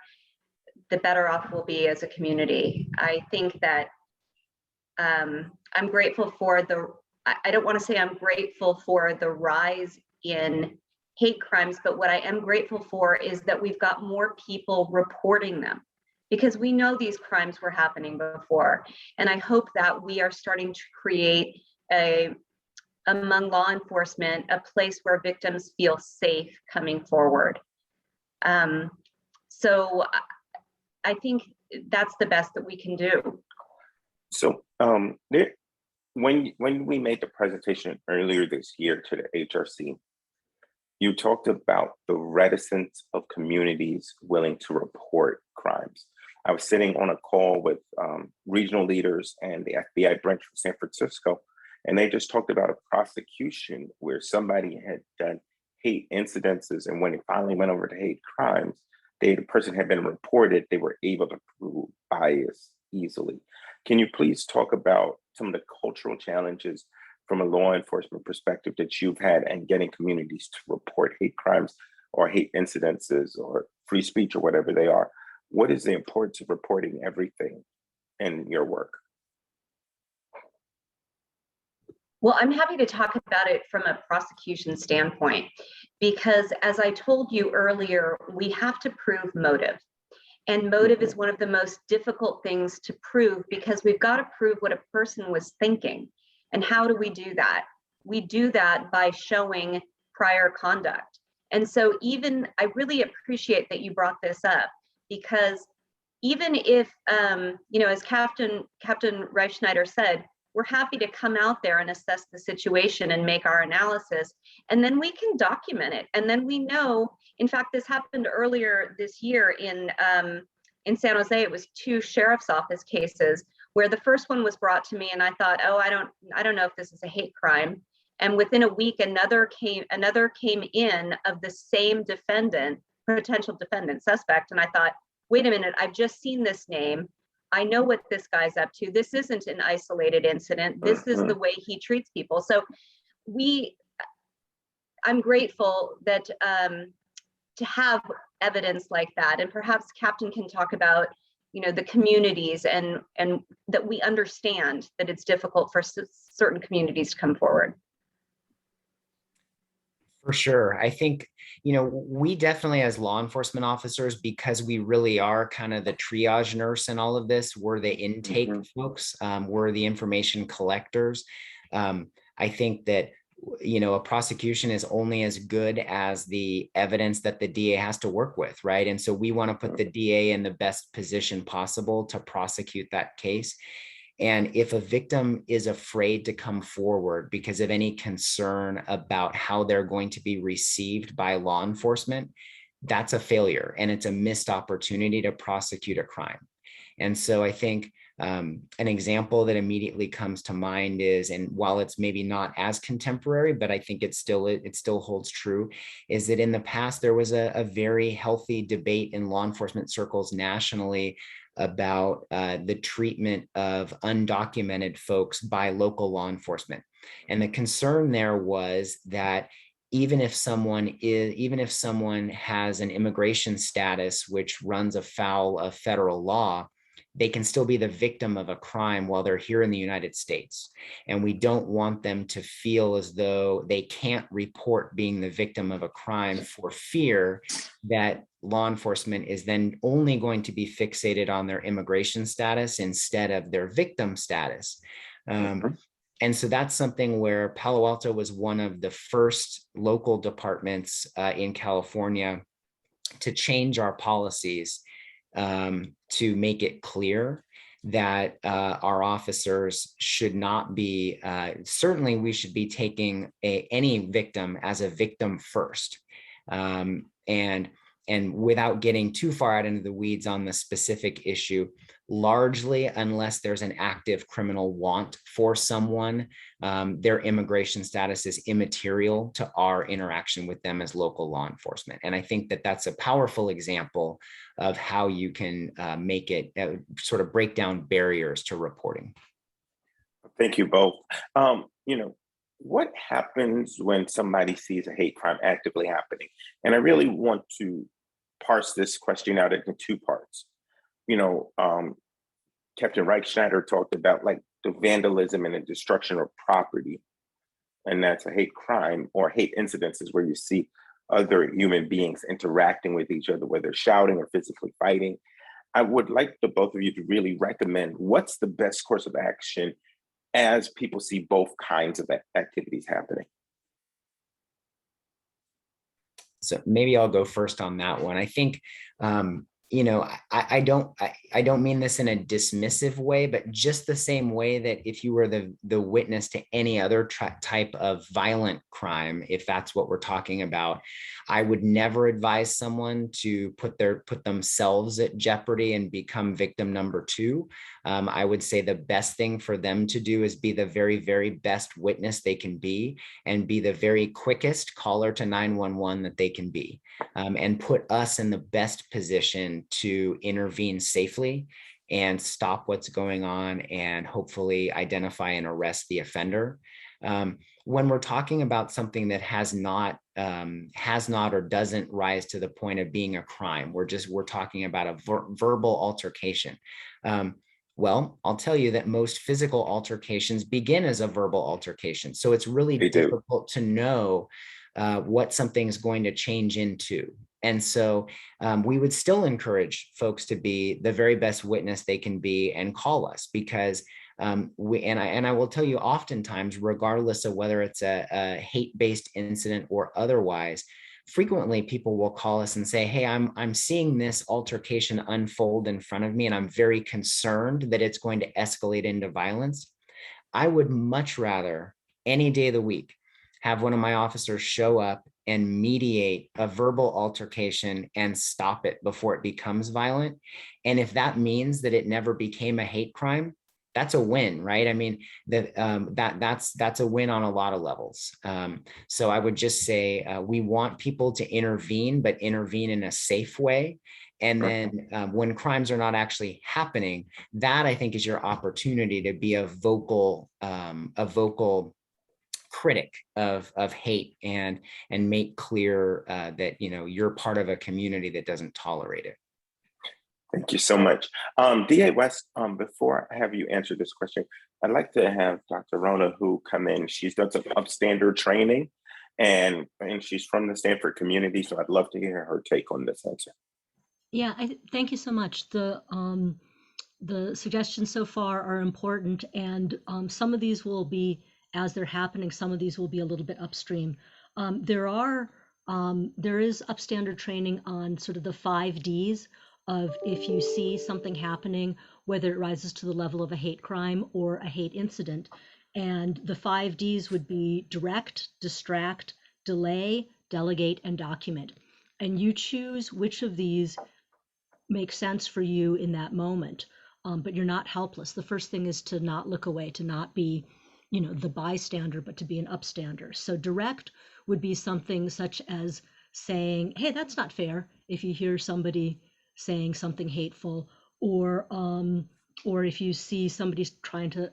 the better off we'll be as a community. I think that I'm grateful for I don't want to say I'm grateful for the rise in hate crimes, but what I am grateful for is that we've got more people reporting them, because we know these crimes were happening before. And I hope that we are starting to create among law enforcement, a place where victims feel safe coming forward. So I think that's the best that we can do. So when we made the presentation earlier this year to the HRC, you talked about the reticence of communities willing to report crimes. I was sitting on a call with regional leaders and the FBI branch from San Francisco, and they just talked about a prosecution where somebody had done hate incidences, and when it finally went over to hate crimes, the person had been reported, they were able to prove bias easily. Can you please talk about some of the cultural challenges from a law enforcement perspective that you've had in getting communities to report hate crimes or hate incidences or free speech or whatever they are? What is the importance of reporting everything in your work? Well, I'm happy to talk about it from a prosecution standpoint, because as I told you earlier, we have to prove motive. And motive is one of the most difficult things to prove, because we've got to prove what a person was thinking. And how do we do that? We do that by showing prior conduct. And so I really appreciate that you brought this up, because even if, as Captain Reifschneider said, we're happy to come out there and assess the situation and make our analysis, and then we can document it. And then we know, in fact, this happened earlier this year in San Jose. It was 2 sheriff's office cases where the first one was brought to me, and I thought, oh, I don't know if this is a hate crime. And within a week, another came in of the same potential defendant, suspect. And I thought, wait a minute, I've just seen this name. I know what this guy's up to. This isn't an isolated incident. This is the way he treats people. So I'm grateful that to have evidence like that. And perhaps Captain can talk about, the communities and that we understand that it's difficult for certain communities to come forward. For sure. I think, we definitely, as law enforcement officers, because we really are kind of the triage nurse in all of this, we're the intake folks, we're the information collectors. I think that, a prosecution is only as good as the evidence that the DA has to work with, right? And so we want to put the DA in the best position possible to prosecute that case. And if a victim is afraid to come forward because of any concern about how they're going to be received by law enforcement, that's a failure, and it's a missed opportunity to prosecute a crime. And so I think an example that immediately comes to mind is, and while it's maybe not as contemporary, but I think it still holds true, is that in the past there was a very healthy debate in law enforcement circles nationally about the treatment of undocumented folks by local law enforcement. And the concern there was that even if someone has an immigration status which runs afoul of federal law, they can still be the victim of a crime while they're here in the United States. And we don't want them to feel as though they can't report being the victim of a crime for fear that law enforcement is then only going to be fixated on their immigration status instead of their victim status. And so that's something where Palo Alto was one of the first local departments in California to change our policies to make it clear that our officers should not be, certainly we should be taking any victim as a victim first. And without getting too far out into the weeds on the specific issue, largely, unless there's an active criminal want for someone, their immigration status is immaterial to our interaction with them as local law enforcement. And I think that that's a powerful example of how you can make it sort of break down barriers to reporting. Thank you both. What happens when somebody sees a hate crime actively happening? And I really want to parse this question out into 2 parts. Captain Reifschneider talked about like the vandalism and the destruction of property, and that's a hate crime, or hate incidences where you see other human beings interacting with each other, whether shouting or physically fighting. I would like the both of you to really recommend what's the best course of action as people see both kinds of activities happening. So maybe I'll go first on that one. I think, I don't mean this in a dismissive way, but just the same way that if you were the witness to any other type of violent crime, if that's what we're talking about, I would never advise someone to put themselves at jeopardy and become victim number 2. I would say the best thing for them to do is be the very, very best witness they can be and be the very quickest caller to 911 that they can be, and put us in the best position to intervene safely and stop what's going on and hopefully identify and arrest the offender. When we're talking about something that has not or doesn't rise to the point of being a crime, we're talking about a verbal altercation. Well, I'll tell you that most physical altercations begin as a verbal altercation. So it's really difficult to know what something's going to change into. And so we would still encourage folks to be the very best witness they can be and call us, because I will tell you, oftentimes, regardless of whether it's a hate-based incident or otherwise, frequently people will call us and say, hey, I'm seeing this altercation unfold in front of me, and I'm very concerned that it's going to escalate into violence. I would much rather, any day of the week, have one of my officers show up and mediate a verbal altercation and stop it before it becomes violent. And if that means that it never became a hate crime, that's a win, right? I mean, that's a win on a lot of levels. So I would just say we want people to intervene, but intervene in a safe way. And then when crimes are not actually happening, that I think is your opportunity to be a vocal critic of hate and make clear that you're part of a community that doesn't tolerate it. Thank you so much. DA West, before I have you answer this question, I'd like to have Dr. Rona who come in. She's done some upstander training and she's from the Stanford community. So I'd love to hear her take on this answer. Yeah, thank you so much. The suggestions so far are important, and some of these will be as they're happening. Some of these will be a little bit upstream. There is upstander training on sort of the 5 Ds of if you see something happening, whether it rises to the level of a hate crime or a hate incident. And the 5 Ds would be direct, distract, delay, delegate, and document. And you choose which of these makes sense for you in that moment. But you're not helpless. The first thing is to not look away, to not be, the bystander, but to be an upstander. So direct would be something such as saying, hey, that's not fair. If you hear somebody saying something hateful, or if you see somebody trying to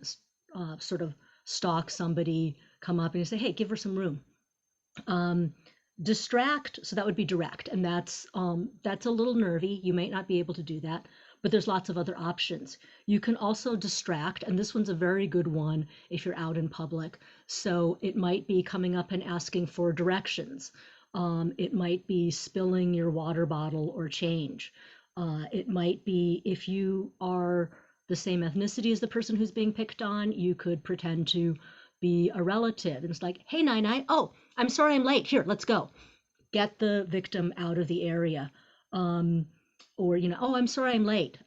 sort of stalk somebody, come up and you say, hey, give her some room. Distract, so that would be direct, and that's a little nervy. You might not be able to do that, but there's lots of other options. You can also distract, and this one's a very good one if you're out in public. So it might be coming up and asking for directions. It might be spilling your water bottle or change. It might be, if you are the same ethnicity as the person who's being picked on, you could pretend to be a relative. And it's like, hey, Nai, oh, I'm sorry I'm late. Here, let's go. Get the victim out of the area. Or, oh, I'm sorry I'm late.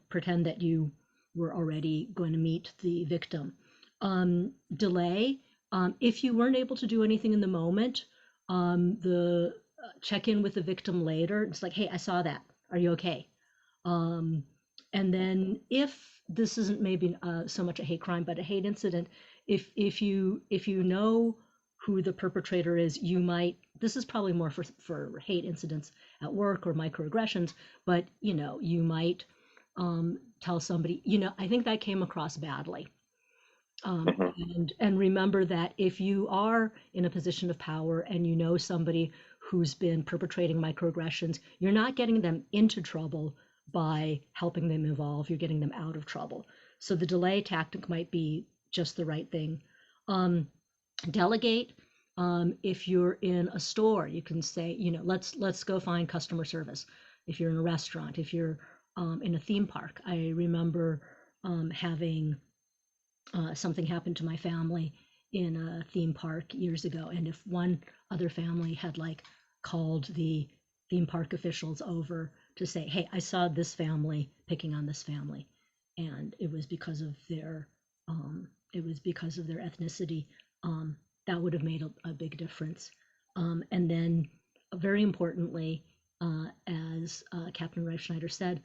Pretend that you were already going to meet the victim. Delay. If you weren't able to do anything in the moment, check in with the victim later. It's like, hey, I saw that. Are you okay? And then if this isn't maybe so much a hate crime, but a hate incident, if you know who the perpetrator is, you might, this is probably more for hate incidents at work or microaggressions, but you might tell somebody, I think that came across badly. And remember that if you are in a position of power and you know somebody who's been perpetrating microaggressions, you're not getting them into trouble by helping them evolve, you're getting them out of trouble. So the delay tactic might be just the right thing. Delegate. If you're in a store, you can say, let's go find customer service. If you're in a restaurant, if you're in a theme park. I remember having something happen to my family in a theme park years ago. And if one other family had called the theme park officials over to say, hey, I saw this family picking on this family, and it was because of their ethnicity, that would have made a big difference. And then very importantly, as Captain Reifschneider said,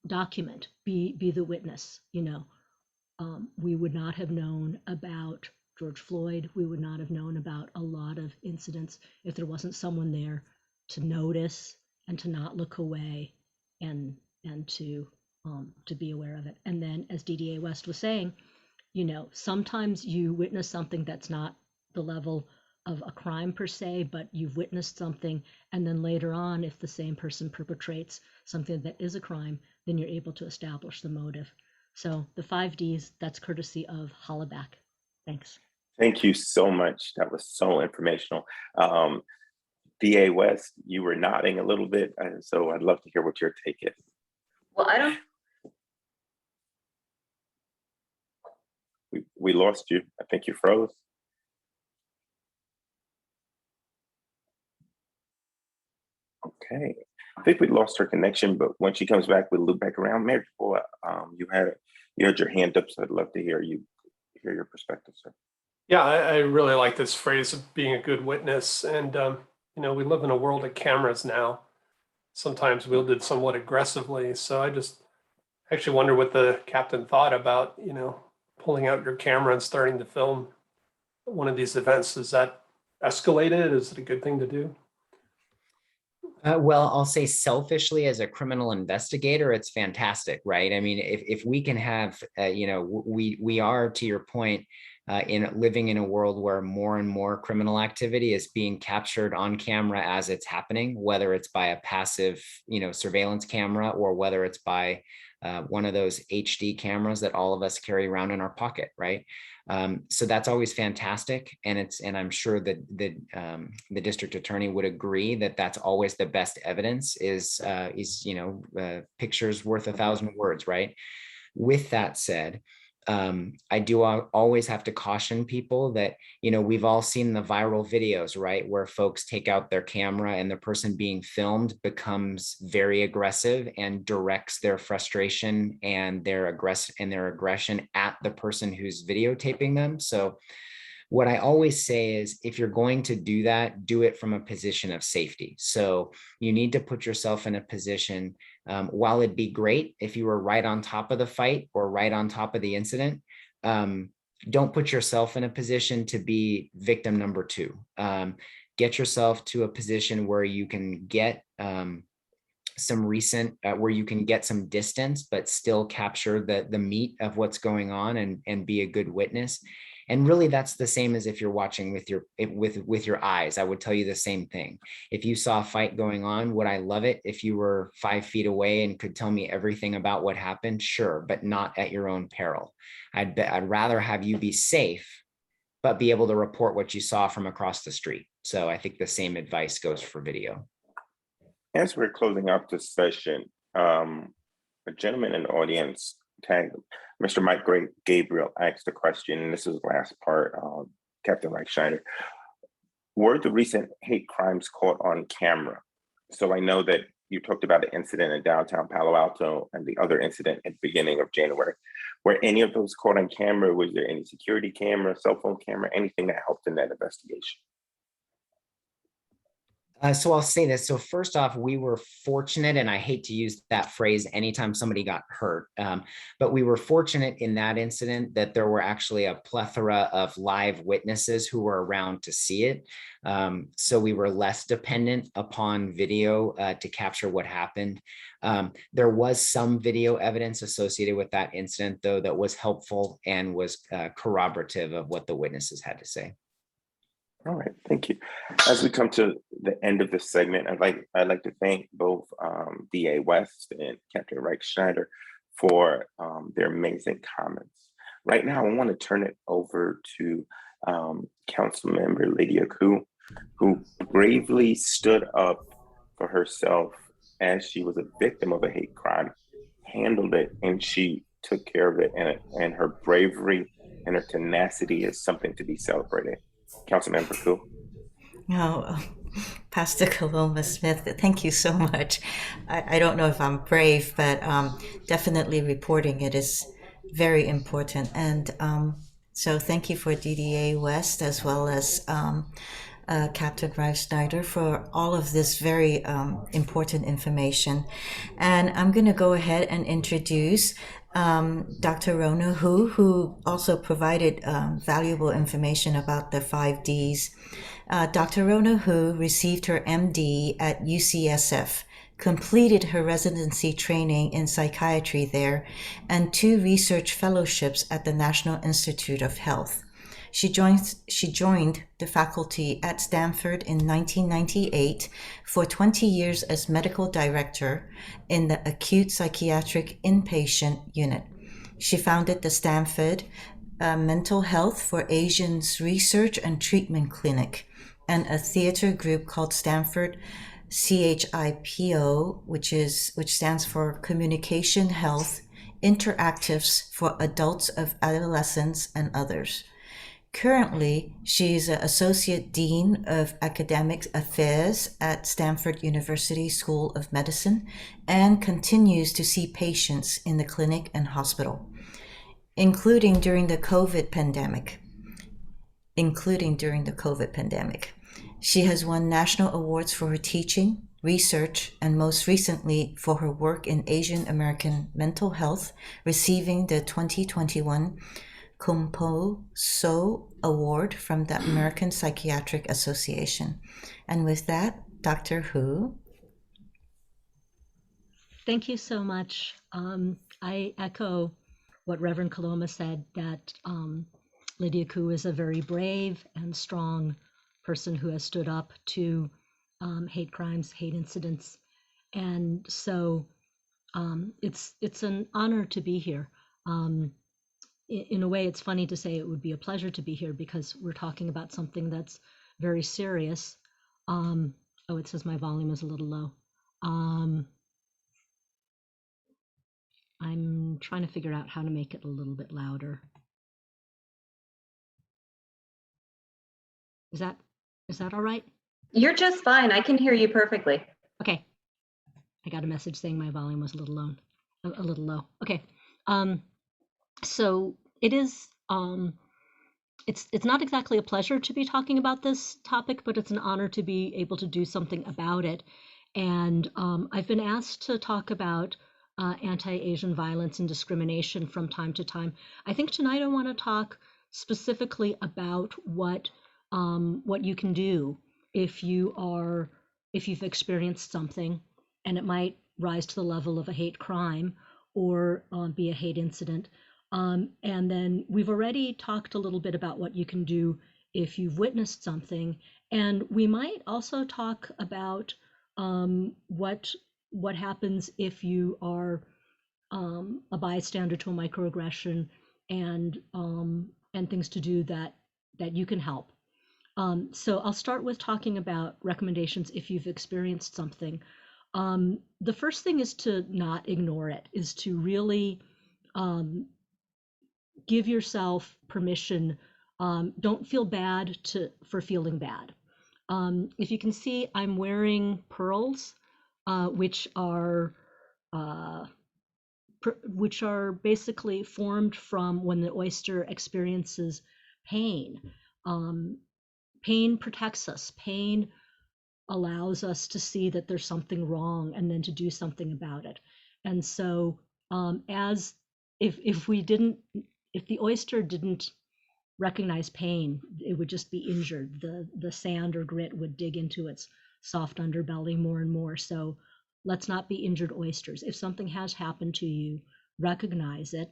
document, be the witness. We would not have known about George Floyd. We would not have known about a lot of incidents if there wasn't someone there to notice and to not look away and to be aware of it. And then, as DDA West was saying, sometimes you witness something that's not the level of a crime per se, but you've witnessed something, and then later on, if the same person perpetrates something that is a crime, then you're able to establish the motive. So the 5 Ds, that's courtesy of Hollaback. Thanks. Thank you so much. That was so informational. DA West, you were nodding a little bit, so I'd love to hear what your take is. Well, I don't. We lost you. I think you froze. Okay. I think we lost her connection, but when she comes back, we'll loop back around. Mary, you had your hand up, so I'd love to hear your perspective, sir. Yeah, I really like this phrase of being a good witness. And, we live in a world of cameras now, sometimes wielded somewhat aggressively. So I just actually wonder what the captain thought about, pulling out your camera and starting to film one of these events. Is that escalated? Is it a good thing to do? Well, I'll say selfishly, as a criminal investigator, it's fantastic, right? I mean, if we can have, we are, to your point, in living in a world where more and more criminal activity is being captured on camera as it's happening, whether it's by a passive, surveillance camera, or whether it's by one of those HD cameras that all of us carry around in our pocket, right? So that's always fantastic, and I'm sure that the district attorney would agree that that's always the best evidence. Is pictures worth 1,000 words, right? With that said, I do always have to caution people that, we've all seen the viral videos, right, where folks take out their camera and the person being filmed becomes very aggressive and directs their frustration and their aggression at the person who's videotaping them. So what I always say is, if you're going to do that, do it from a position of safety. So you need to put yourself in a position, while it'd be great if you were right on top of the fight or right on top of the incident, don't put yourself in a position to be victim number 2. Get yourself to a position where you can get where you can get some distance, but still capture the meat of what's going on and be a good witness. And really, that's the same as if you're watching with your eyes. I would tell you the same thing. If you saw a fight going on, would I love it if you were 5 feet away and could tell me everything about what happened? Sure, but not at your own peril. I'd rather have you be safe, but be able to report what you saw from across the street. So I think the same advice goes for video. As we're closing out this session, a gentleman in the audience tagged Mr. Mike Gabriel asked the question, and this is the last part, Captain Reichschneider. Were the recent hate crimes caught on camera? So I know that you talked about the incident in downtown Palo Alto and the other incident at the beginning of January. Were any of those caught on camera? Was there any security camera, cell phone camera, anything that helped in that investigation? So I'll say this. So first off, we were fortunate, and I hate to use that phrase anytime somebody got hurt, but we were fortunate in that incident that there were actually a plethora of live witnesses who were around to see it. So we were less dependent upon video to capture what happened. There was some video evidence associated with that incident, though, that was helpful and was corroborative of what the witnesses had to say. All right, thank you. As we come to the end of this segment, I'd like to thank both DA West and Captain Reichschneider for their amazing comments. Right now, I want to turn it over to Councilmember Lydia Koo, who bravely stood up for herself as she was a victim of a hate crime, handled it, and she took care of it. And her bravery and her tenacity is something to be celebrated. Councilmember Koo. No, Pastor Kaloma Smith, thank you so much. I don't know if I'm brave, but definitely reporting it is very important. And so thank you for DDA West, as well as Captain Ralph Schneider, for all of this very important information. And I'm going to go ahead and introduce Dr. Rona, who also provided valuable information about the 5Ds. Dr. Rona received her MD at UCSF, completed her residency training in psychiatry there, and 2 research fellowships at the National Institute of Health. She joined the faculty at Stanford in 1998 for 20 years as medical director in the acute psychiatric inpatient unit. She founded the Stanford Mental Health for Asians Research and Treatment Clinic and a theater group called Stanford CHIPO, which stands for Communication Health Interactives for Adults of Adolescents and Others. Currently, she is an Associate Dean of Academic Affairs at Stanford University School of Medicine and continues to see patients in the clinic and hospital, including during the COVID pandemic. She has won national awards for her teaching, research, and most recently for her work in Asian American mental health, receiving the 2021 CommUNITY Award from the American Psychiatric Association. And with that, Dr. Hu. Thank you so much. I echo what Reverend Coloma said, that Lydia Koo is a very brave and strong person who has stood up to hate crimes, hate incidents. And so it's an honor to be here. In a way, it's funny to say it would be a pleasure to be here because we're talking about something that's very serious. Oh, it says my volume is a little low. I'm trying to figure out how to make it a little bit louder. Is that all right? You're just fine. I can hear you perfectly. Okay. I got a message saying my volume was a little low. Okay. So it is, it's not exactly a pleasure to be talking about this topic, but it's an honor to be able to do something about it. And I've been asked to talk about anti-Asian violence and discrimination from time to time. I think tonight I want to talk specifically about what you can do if you've experienced something, and it might rise to the level of a hate crime or be a hate incident. And then we've already talked a little bit about what you can do if you've witnessed something, and we might also talk about what happens if you are a bystander to a microaggression, and things to do that you can help. So I'll start with talking about recommendations if you've experienced something. The first thing is to not ignore it, is to really give yourself permission. Don't feel bad for feeling bad. If you can see, I'm wearing pearls, which are basically formed from when the oyster experiences pain. Pain protects us. Pain allows us to see that there's something wrong and then to do something about it. And so if the oyster didn't recognize pain, it would just be injured. The sand or grit would dig into its soft underbelly more and more. So let's not be injured oysters. If something has happened to you, recognize it.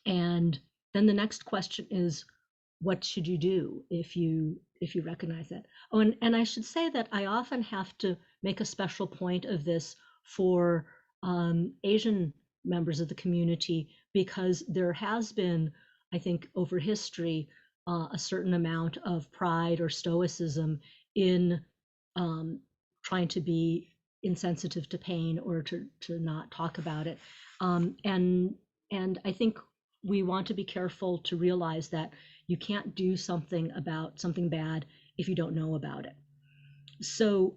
And then the next question is, what should you do if you recognize that? Oh, and I should say that I often have to make a special point of this for Asian members of the community, because there has been, I think, over history, a certain amount of pride or stoicism in trying to be insensitive to pain or to not talk about it. And I think we want to be careful to realize that you can't do something about something bad if you don't know about it. So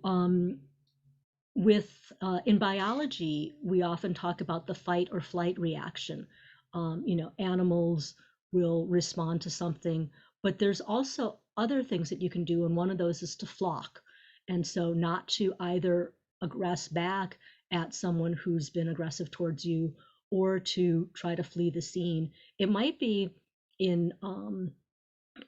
in biology, we often talk about the fight or flight reaction. Animals will respond to something, but there's also other things that you can do, and one of those is to flock. And so not to either aggress back at someone who's been aggressive towards you or to try to flee the scene. It might be in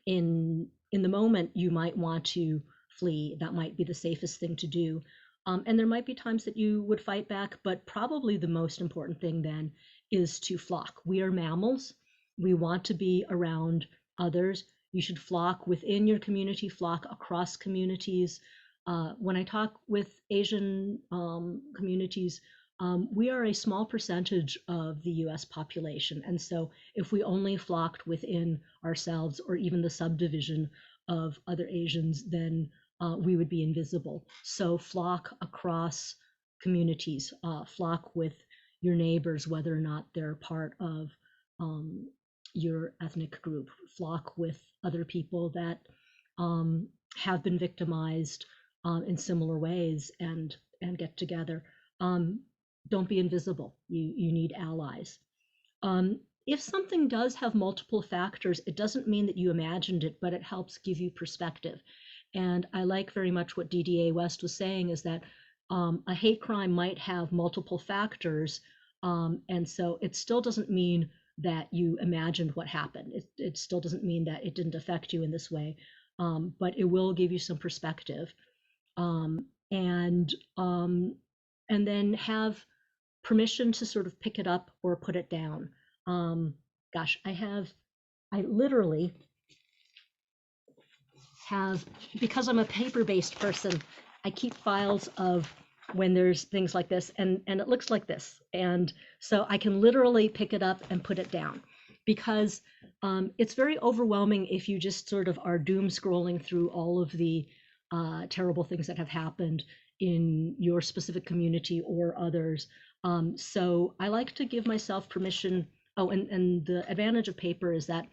the moment you might want to flee. That might be the safest thing to do. And there might be times that you would fight back, but probably the most important thing then is to flock. We are mammals. We want to be around others. You should flock within your community, flock across communities. When I talk with Asian communities, we are a small percentage of the US population. And so if we only flocked within ourselves or even the subdivision of other Asians, then we would be invisible. So flock across communities, flock with your neighbors, whether or not they're part of your ethnic group, flock with other people that have been victimized in similar ways and get together. Don't be invisible. You need allies. If something does have multiple factors, it doesn't mean that you imagined it, but it helps give you perspective. And I like very much what DDA West was saying, is that a hate crime might have multiple factors. And so it still doesn't mean that you imagined what happened. It still doesn't mean that it didn't affect you in this way, but it will give you some perspective. And then have permission to sort of pick it up or put it down. Gosh, I literally have, because I'm a paper-based person, I keep files of when there's things like this, and it looks like this. And so I can literally pick it up and put it down, because it's very overwhelming if you just sort of are doom scrolling through all of the terrible things that have happened in your specific community or others. So I like to give myself permission. Oh, and the advantage of paper is that,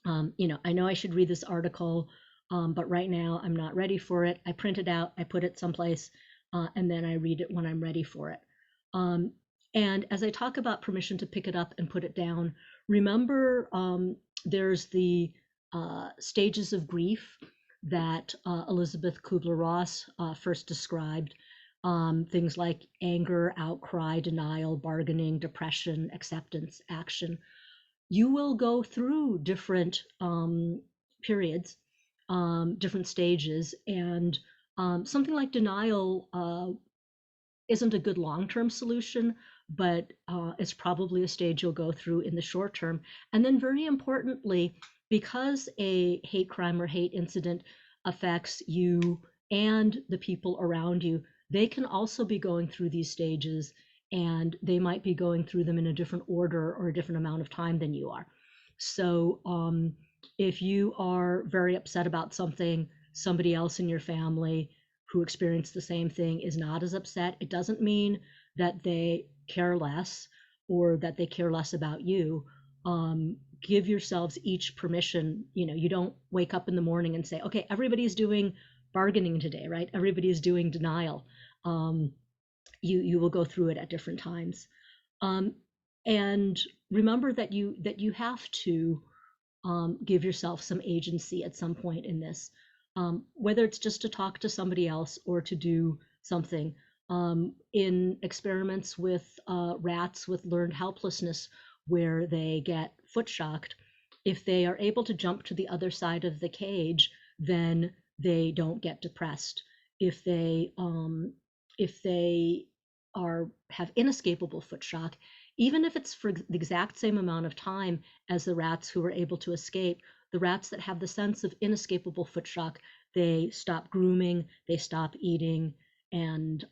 I know I should read this article, but right now I'm not ready for it. I print it out, I put it someplace, and then I read it when I'm ready for it. And as I talk about permission to pick it up and put it down, remember there's the stages of grief that Elizabeth Kubler-Ross first described. Things like anger, outcry, denial, bargaining, depression, acceptance, action. You will go through different periods, different stages, and something like denial isn't a good long-term solution, but it's probably a stage you'll go through in the short term. And then very importantly, because a hate crime or hate incident affects you and the people around you, they can also be going through these stages, and they might be going through them in a different order or a different amount of time than you are. So if you are very upset about something, somebody else in your family who experienced the same thing is not as upset, it doesn't mean that they care less or that they care less about you. Give yourselves each permission. You don't wake up in the morning and say, okay, everybody's doing bargaining today, right? Everybody is doing denial. You will go through it at different times. And remember that you have to give yourself some agency at some point in this, whether it's just to talk to somebody else or to do something. In experiments with rats with learned helplessness, where they get foot shocked, if they are able to jump to the other side of the cage, then they don't get depressed. If they have inescapable foot shock, even if it's for the exact same amount of time as the rats who were able to escape, the rats that have the sense of inescapable foot shock, they stop grooming, they stop eating, and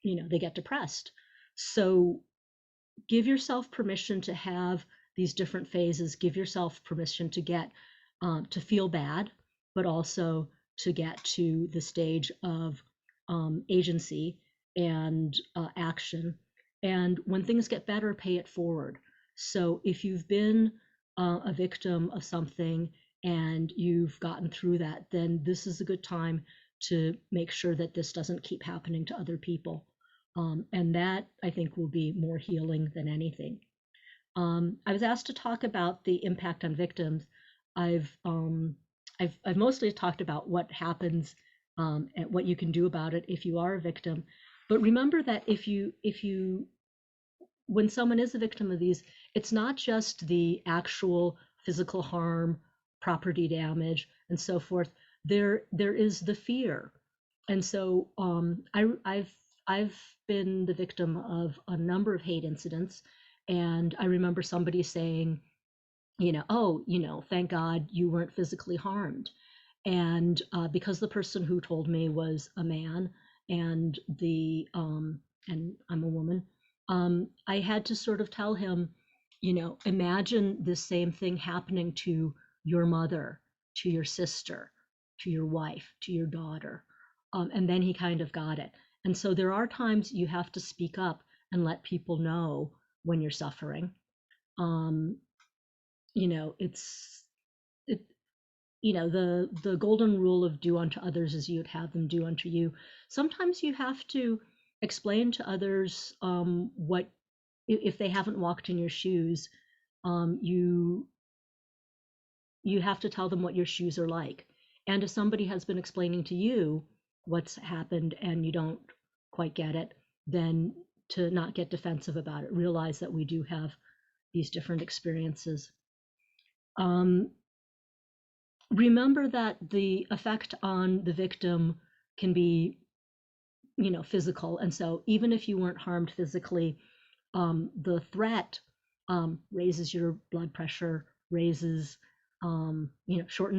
they get depressed. So give yourself permission to have these different phases. Give yourself permission to get to feel bad, but also to get to the stage of agency and action. And when things get better, pay it forward. So if you've been a victim of something and you've gotten through that, then this is a good time to make sure that this doesn't keep happening to other people. And that, I think, will be more healing than anything. I was asked to talk about the impact on victims. I I've mostly talked about what happens and what you can do about it if you are a victim. But remember that when someone is a victim of these, it's not just the actual physical harm, property damage, and so forth. There is the fear. And so I've been the victim of a number of hate incidents. And I remember somebody saying, oh, thank God you weren't physically harmed. And because the person who told me was a man and and I'm a woman, I had to sort of tell him, imagine this same thing happening to your mother, to your sister, to your wife, to your daughter. And then he kind of got it. And so there are times you have to speak up and let people know when you're suffering. The golden rule of do unto others as you would have them do unto you. Sometimes you have to explain to others what, if they haven't walked in your shoes, you have to tell them what your shoes are like. And if somebody has been explaining to you what's happened and you don't quite get it, then to not get defensive about it. Realize that we do have these different experiences. Remember that the effect on the victim can be, physical. And so even if you weren't harmed physically, the threat raises your blood pressure, shortens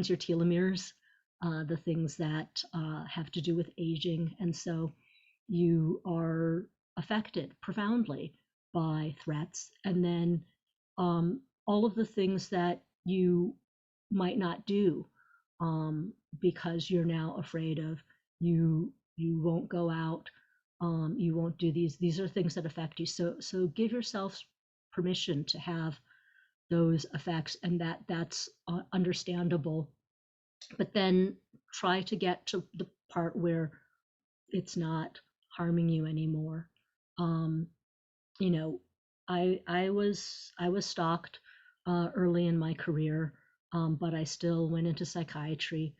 your telomeres, the things that have to do with aging. And so you are affected profoundly by threats. And then all of the things that you might not do because you're now afraid of, you won't go out, you won't do these are things that affect you. So give yourself permission to have those effects, and that's understandable. But then try to get to the part where it's not harming you anymore. I was stalked early in my career, but I still went into psychiatry.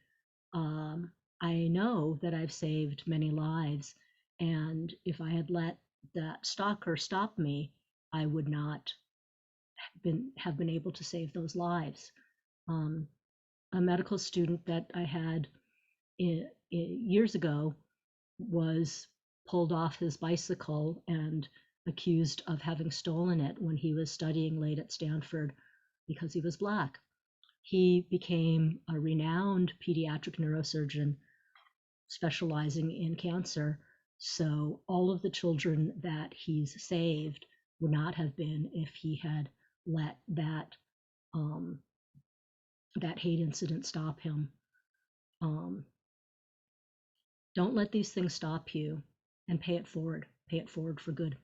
I know that I've saved many lives, and if I had let that stalker stop me, I would not have been able to save those lives. A medical student that I had years ago was pulled off his bicycle and accused of having stolen it when he was studying late at Stanford because he was Black. He became a renowned pediatric neurosurgeon specializing in cancer. So all of the children that he's saved would not have been if he had let that hate incident stop him. Don't let these things stop you, and pay it forward for good.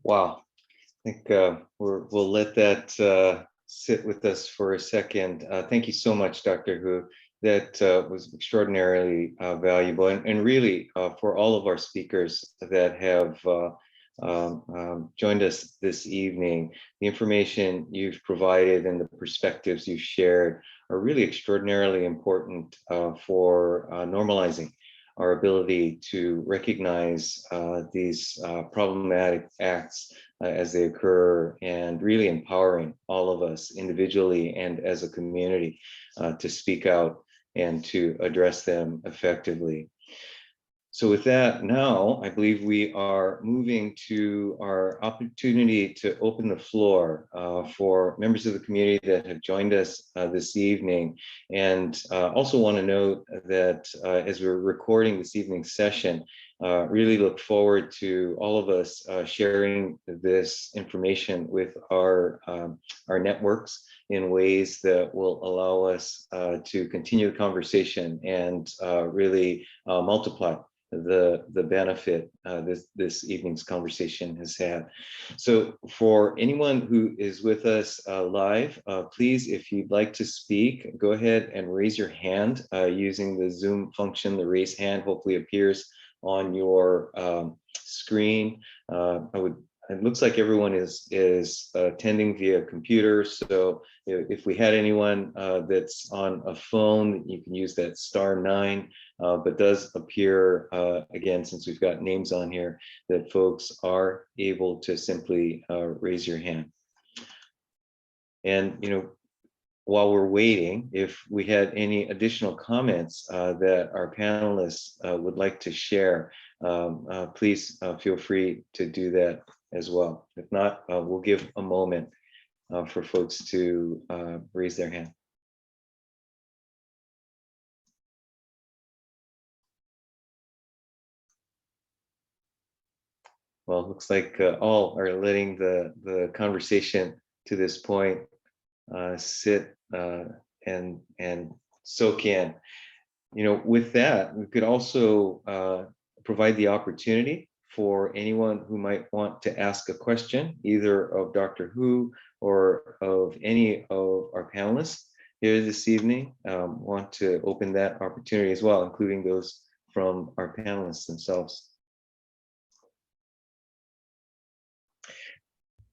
Wow. I think we'll let that sit with us for a second. Thank you so much, Dr. Hu. That was extraordinarily valuable, and really for all of our speakers that have joined us this evening, the information you've provided and the perspectives you've shared are really extraordinarily important for normalizing our ability to recognize these problematic acts as they occur, and really empowering all of us individually and as a community to speak out and to address them effectively. So with that, now I believe we are moving to our opportunity to open the floor for members of the community that have joined us this evening. And also want to note that as we're recording this evening's session, really look forward to all of us sharing this information with our networks in ways that will allow us to continue the conversation and really multiply the benefit this evening's conversation has had. So for anyone who is with us live, please, if you'd like to speak, go ahead and raise your hand using the Zoom function. The raise hand hopefully appears on your screen. It looks like everyone is attending via computer. So if we had anyone that's on a phone, you can use that *9, but does appear, again, since we've got names on here, that folks are able to simply raise your hand. And, while we're waiting, if we had any additional comments that our panelists would like to share, please feel free to do that as well. If not, we'll give a moment for folks to raise their hand. Well, it looks like all are letting the conversation to this point sit and soak in. With that, we could also provide the opportunity for anyone who might want to ask a question, either of Dr. Hu or of any of our panelists here this evening. Want to open that opportunity as well, including those from our panelists themselves.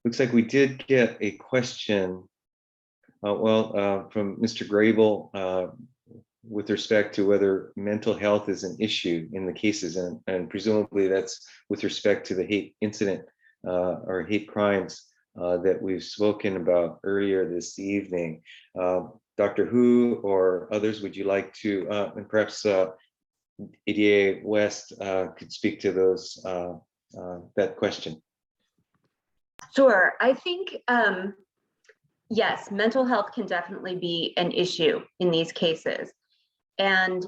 Looks like we did get a question, from Mr. Grable, with respect to whether mental health is an issue in the cases, and presumably that's with respect to the hate incident or hate crimes that we've spoken about earlier this evening. Dr. Hu or others, would you like to, and perhaps ADA West could speak to those that question? Sure. I think, yes, mental health can definitely be an issue in these cases. And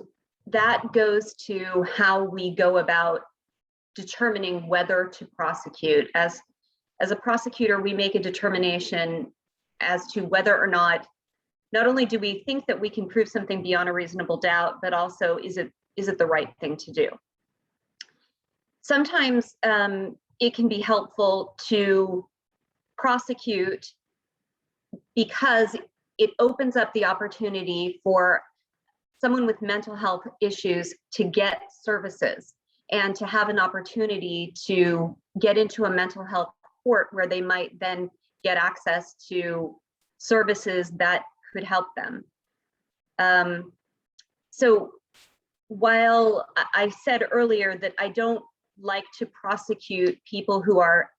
that goes to how we go about determining whether to prosecute. As a prosecutor, we make a determination as to whether or not only do we think that we can prove something beyond a reasonable doubt, but also is it the right thing to do? Sometimes it can be helpful to prosecute because it opens up the opportunity for someone with mental health issues to get services and to have an opportunity to get into a mental health court where they might then get access to services that could help them. So while I said earlier that I don't like to prosecute people who are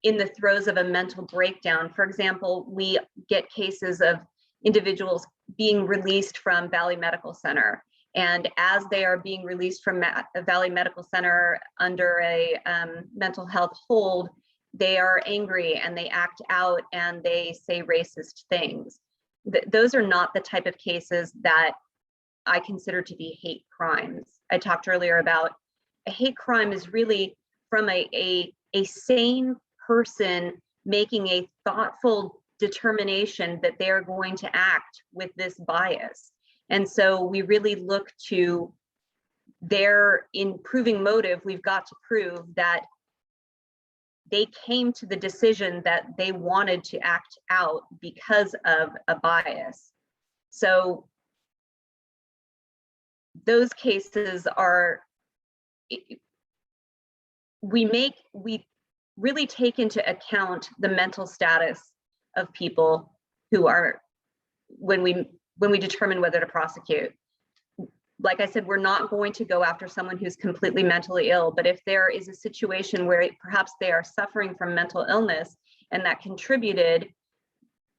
in the throes of a mental breakdown, for example, we get cases of individuals being released from Valley Medical Center. And as they are being released from Valley Medical Center under a mental health hold, they are angry and they act out and they say racist things. Those are not the type of cases that I consider to be hate crimes. I talked earlier about a hate crime is really from a sane person making a thoughtful determination that they are going to act with this bias. And so we really look to their improving motive. We've got to prove that they came to the decision that they wanted to act out because of a bias. So those cases are, we really take into account the mental status of people who are, when we determine whether to prosecute. Like I said, we're not going to go after someone who's completely mentally ill, but if there is a situation where perhaps they are suffering from mental illness and that contributed,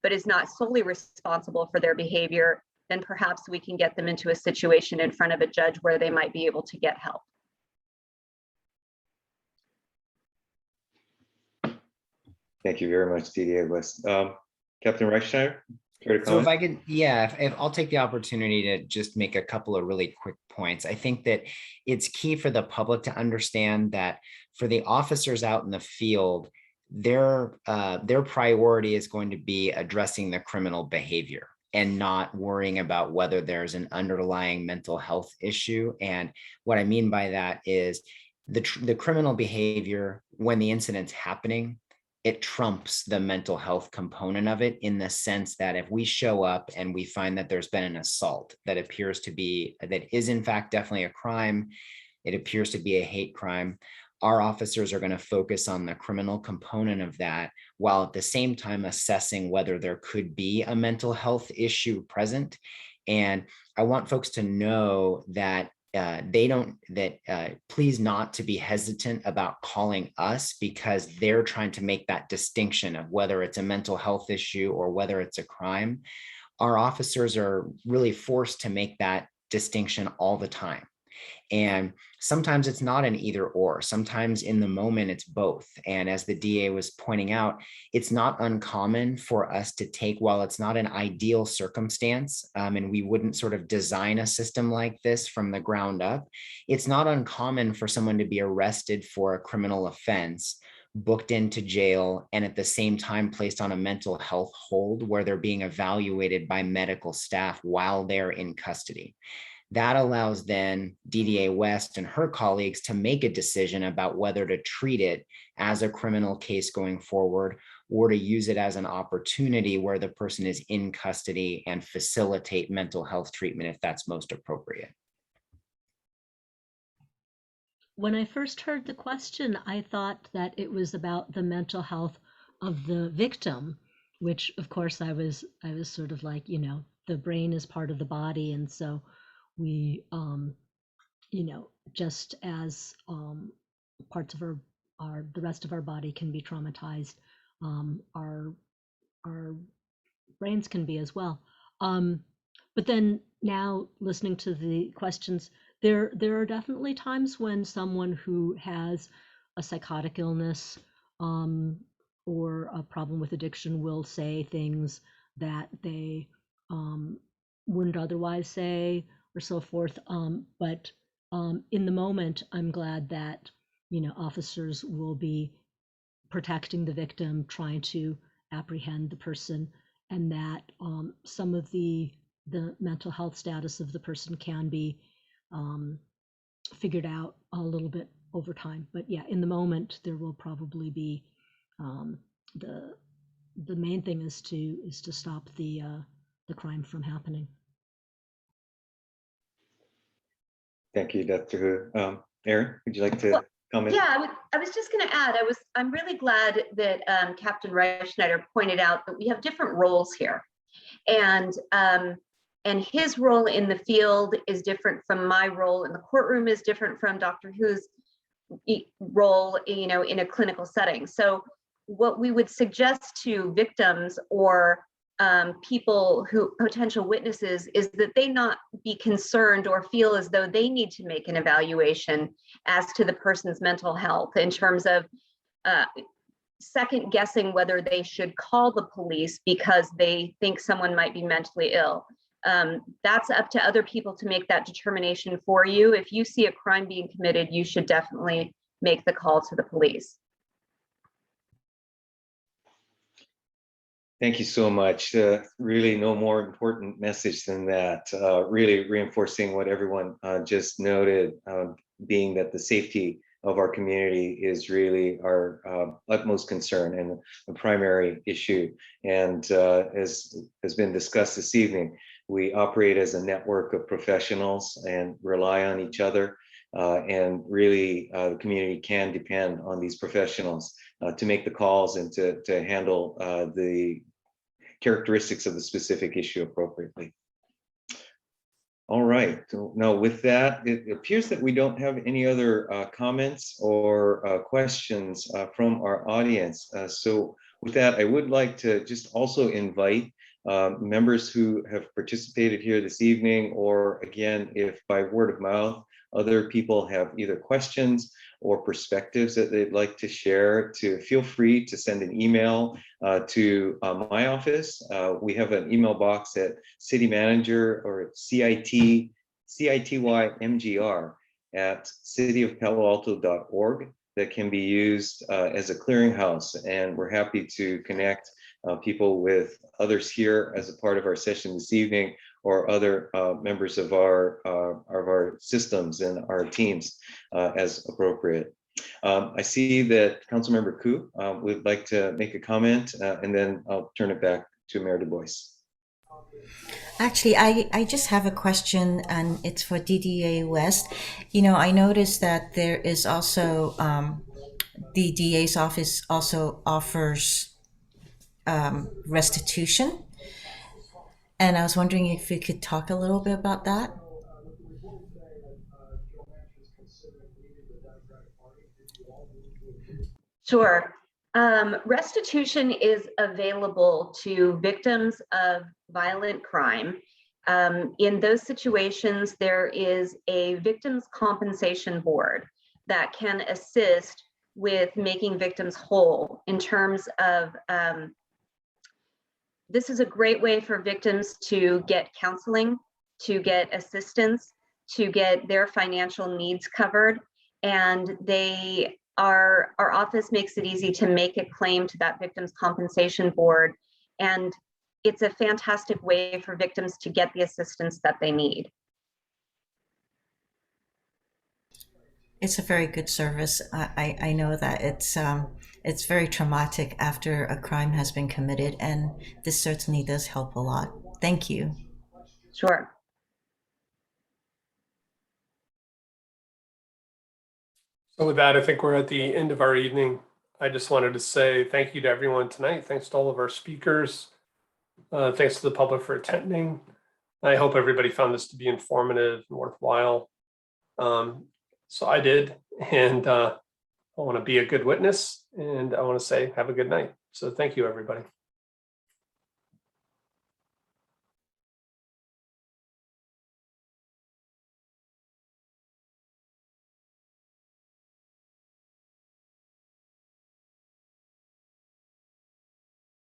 but is not solely responsible for their behavior, then perhaps we can get them into a situation in front of a judge where they might be able to get help. Thank you very much, DDA West. Captain Reichschneider? Care to So if comment? I could, yeah, if I'll take the opportunity to just make a couple of really quick points. I think that it's key for the public to understand that for the officers out in the field, their priority is going to be addressing the criminal behavior and not worrying about whether there's an underlying mental health issue. And what I mean by that is the criminal behavior when the incident's happening, it trumps the mental health component of it, in the sense that if we show up and we find that there's been an assault that appears to be, that is in fact definitely a crime, it appears to be a hate crime, our officers are going to focus on the criminal component of that, while at the same time assessing whether there could be a mental health issue present. And I want folks to know that please not to be hesitant about calling us, because they're trying to make that distinction of whether it's a mental health issue or whether it's a crime. Our officers are really forced to make that distinction all the time. And sometimes it's not an either or. Sometimes in the moment it's both. And as the DA was pointing out, it's not uncommon for us to take, while it's not an ideal circumstance, and we wouldn't sort of design a system like this from the ground up, it's not uncommon for someone to be arrested for a criminal offense, booked into jail, and at the same time placed on a mental health hold where they're being evaluated by medical staff while they're in custody. That allows then DDA West and her colleagues to make a decision about whether to treat it as a criminal case going forward, or to use it as an opportunity where the person is in custody and facilitate mental health treatment if that's most appropriate. When I first heard the question, I thought that it was about the mental health of the victim, which of course I was sort of like, the brain is part of the body. And so we, just as parts of the rest of our body can be traumatized, our brains can be as well. But then now listening to the questions, there are definitely times when someone who has a psychotic illness or a problem with addiction will say things that they wouldn't otherwise say, or so forth. But in the moment, I'm glad that officers will be protecting the victim, trying to apprehend the person, and that some of the mental health status of the person can be figured out a little bit over time. But yeah, in the moment, there will probably be the main thing is to stop the crime from happening. Thank you, Dr. Hu. Erin, would you like to comment? Yeah, I was just going to add, I'm really glad that Captain Reifschneider pointed out that we have different roles here, and his role in the field is different from my role in the courtroom, is different from Dr. Hu's role, in a clinical setting. So what we would suggest to victims or people who potential witnesses is that they not be concerned or feel as though they need to make an evaluation as to the person's mental health, in terms of second guessing whether they should call the police because they think someone might be mentally ill. That's up to other people to make that determination for you. If you see a crime being committed, you should definitely make the call to the police. Thank you so much. Really no more important message than that. Really reinforcing what everyone just noted, being that the safety of our community is really our utmost concern and a primary issue. And as has been discussed this evening, we operate as a network of professionals and rely on each other. And really, the community can depend on these professionals to make the calls and to handle the characteristics of the specific issue appropriately. All right, so now with that, it appears that we don't have any other comments or questions from our audience. So with that, I would like to just also invite members who have participated here this evening, or again, if by word of mouth, other people have either questions or perspectives that they'd like to share, to feel free to send an email to my office. We have an email box at city manager or CITYMGR at cityofpaloalto.org that can be used as a clearinghouse. And we're happy to connect people with others here as a part of our session this evening, or other members of our systems and our teams as appropriate. I see that Councilmember Koo would like to make a comment, and then I'll turn it back to Mayor Du Bois. Actually, I just have a question, and it's for DDA West. You know, I noticed that there is also, the DA's office also offers restitution. And I was wondering if you could talk a little bit about that. Sure. Restitution is available to victims of violent crime. In those situations, there is a victims compensation board that can assist with making victims whole in terms of, this is a great way for victims to get counseling, to get assistance, to get their financial needs covered. And our office makes it easy to make a claim to that victims compensation board. And it's a fantastic way for victims to get the assistance that they need. It's a very good service. I know that it's very traumatic after a crime has been committed, and this certainly does help a lot. Thank you. Sure. So with that, I think we're at the end of our evening. I just wanted to say thank you to everyone tonight. Thanks to all of our speakers. Thanks to the public for attending. I hope everybody found this to be informative and worthwhile. So I did, and I want to be a good witness, and I want to say have a good night. So thank you, everybody.